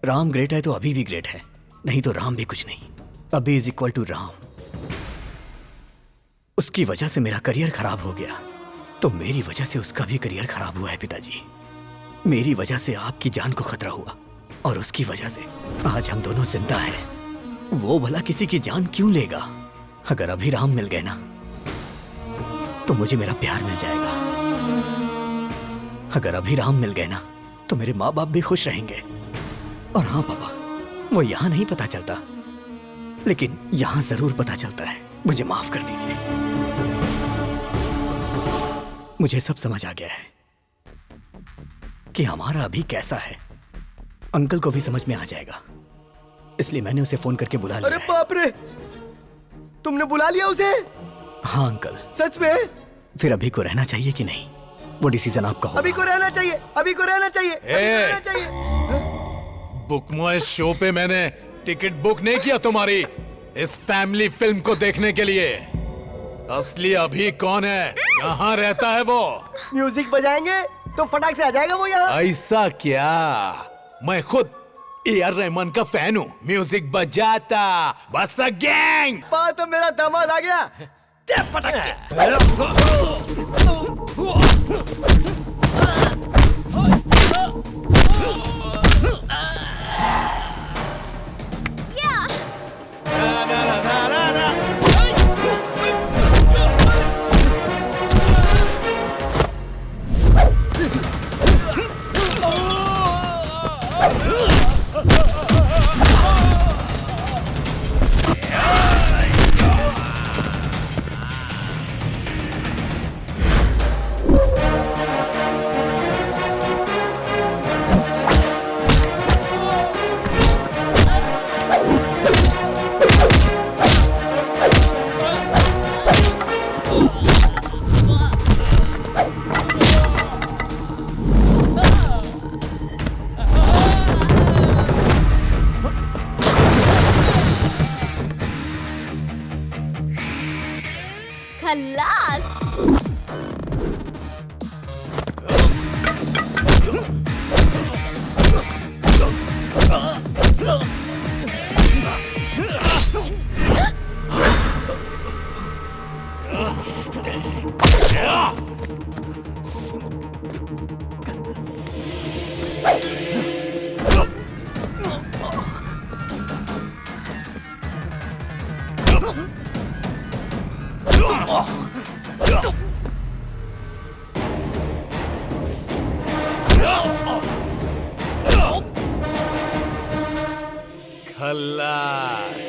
राम ग्रेट है तो अभी भी ग्रेट है, नहीं तो राम भी कुछ नहीं। अभी इज इक्वल टू राम। उसकी वजह से मेरा करियर खराब हो गया, तो मेरी वजह से उसका भी करियर खराब हुआ है पिताजी। मेरी वजह से आपकी जान को खतरा हुआ, और उसकी वजह से आज हम दोनों जिंदा हैं। वो भला किसी की जान क्यों लेगा? अगर अभी राम मिल गए ना, तो मुझे मेरा प्यार मिल जाएगा। अगर अभी राम मिल गए ना, तो मेरे माँ बाप भी खुश रहेंगे। और हाँ पापा, वो यहाँ नहीं पता चलता, लेकिन यहाँ जरूर पता चलता है। मुझे माफ कर दीजिए। मुझे सब समझ आ गया है कि हमारा अभी कैसा है। अंकल को भी समझ में आ जाएगा, इसलिए मैंने उसे फोन करके बुला लिया। अरे बाप रे, तुमने बुला लिया उसे? हाँ अंकल। सच में? फिर अभी को रहना चाहिए कि नहीं, वो डिसीजन आपका होगा। अभी को रहना चाहिए, अभी को रहना चाहिए, अभी को रहना चाहिए। बुक माय शो पे मैंने टिकट बुक नहीं किया तुम्हारी इस फैमिली फिल्म को देखने के लिए। असली अभी कौन है, कहाँ रहता है वो? म्यूजिक बजाएंगे तो फटाक से आ जाएगा वो यहाँ। ऐसा क्या? मैं खुद AR रहमान का फैन हूँ। म्यूजिक बजाता बस गैंग। तो मेरा दामाद आ गया। खल्लास। खल्लास।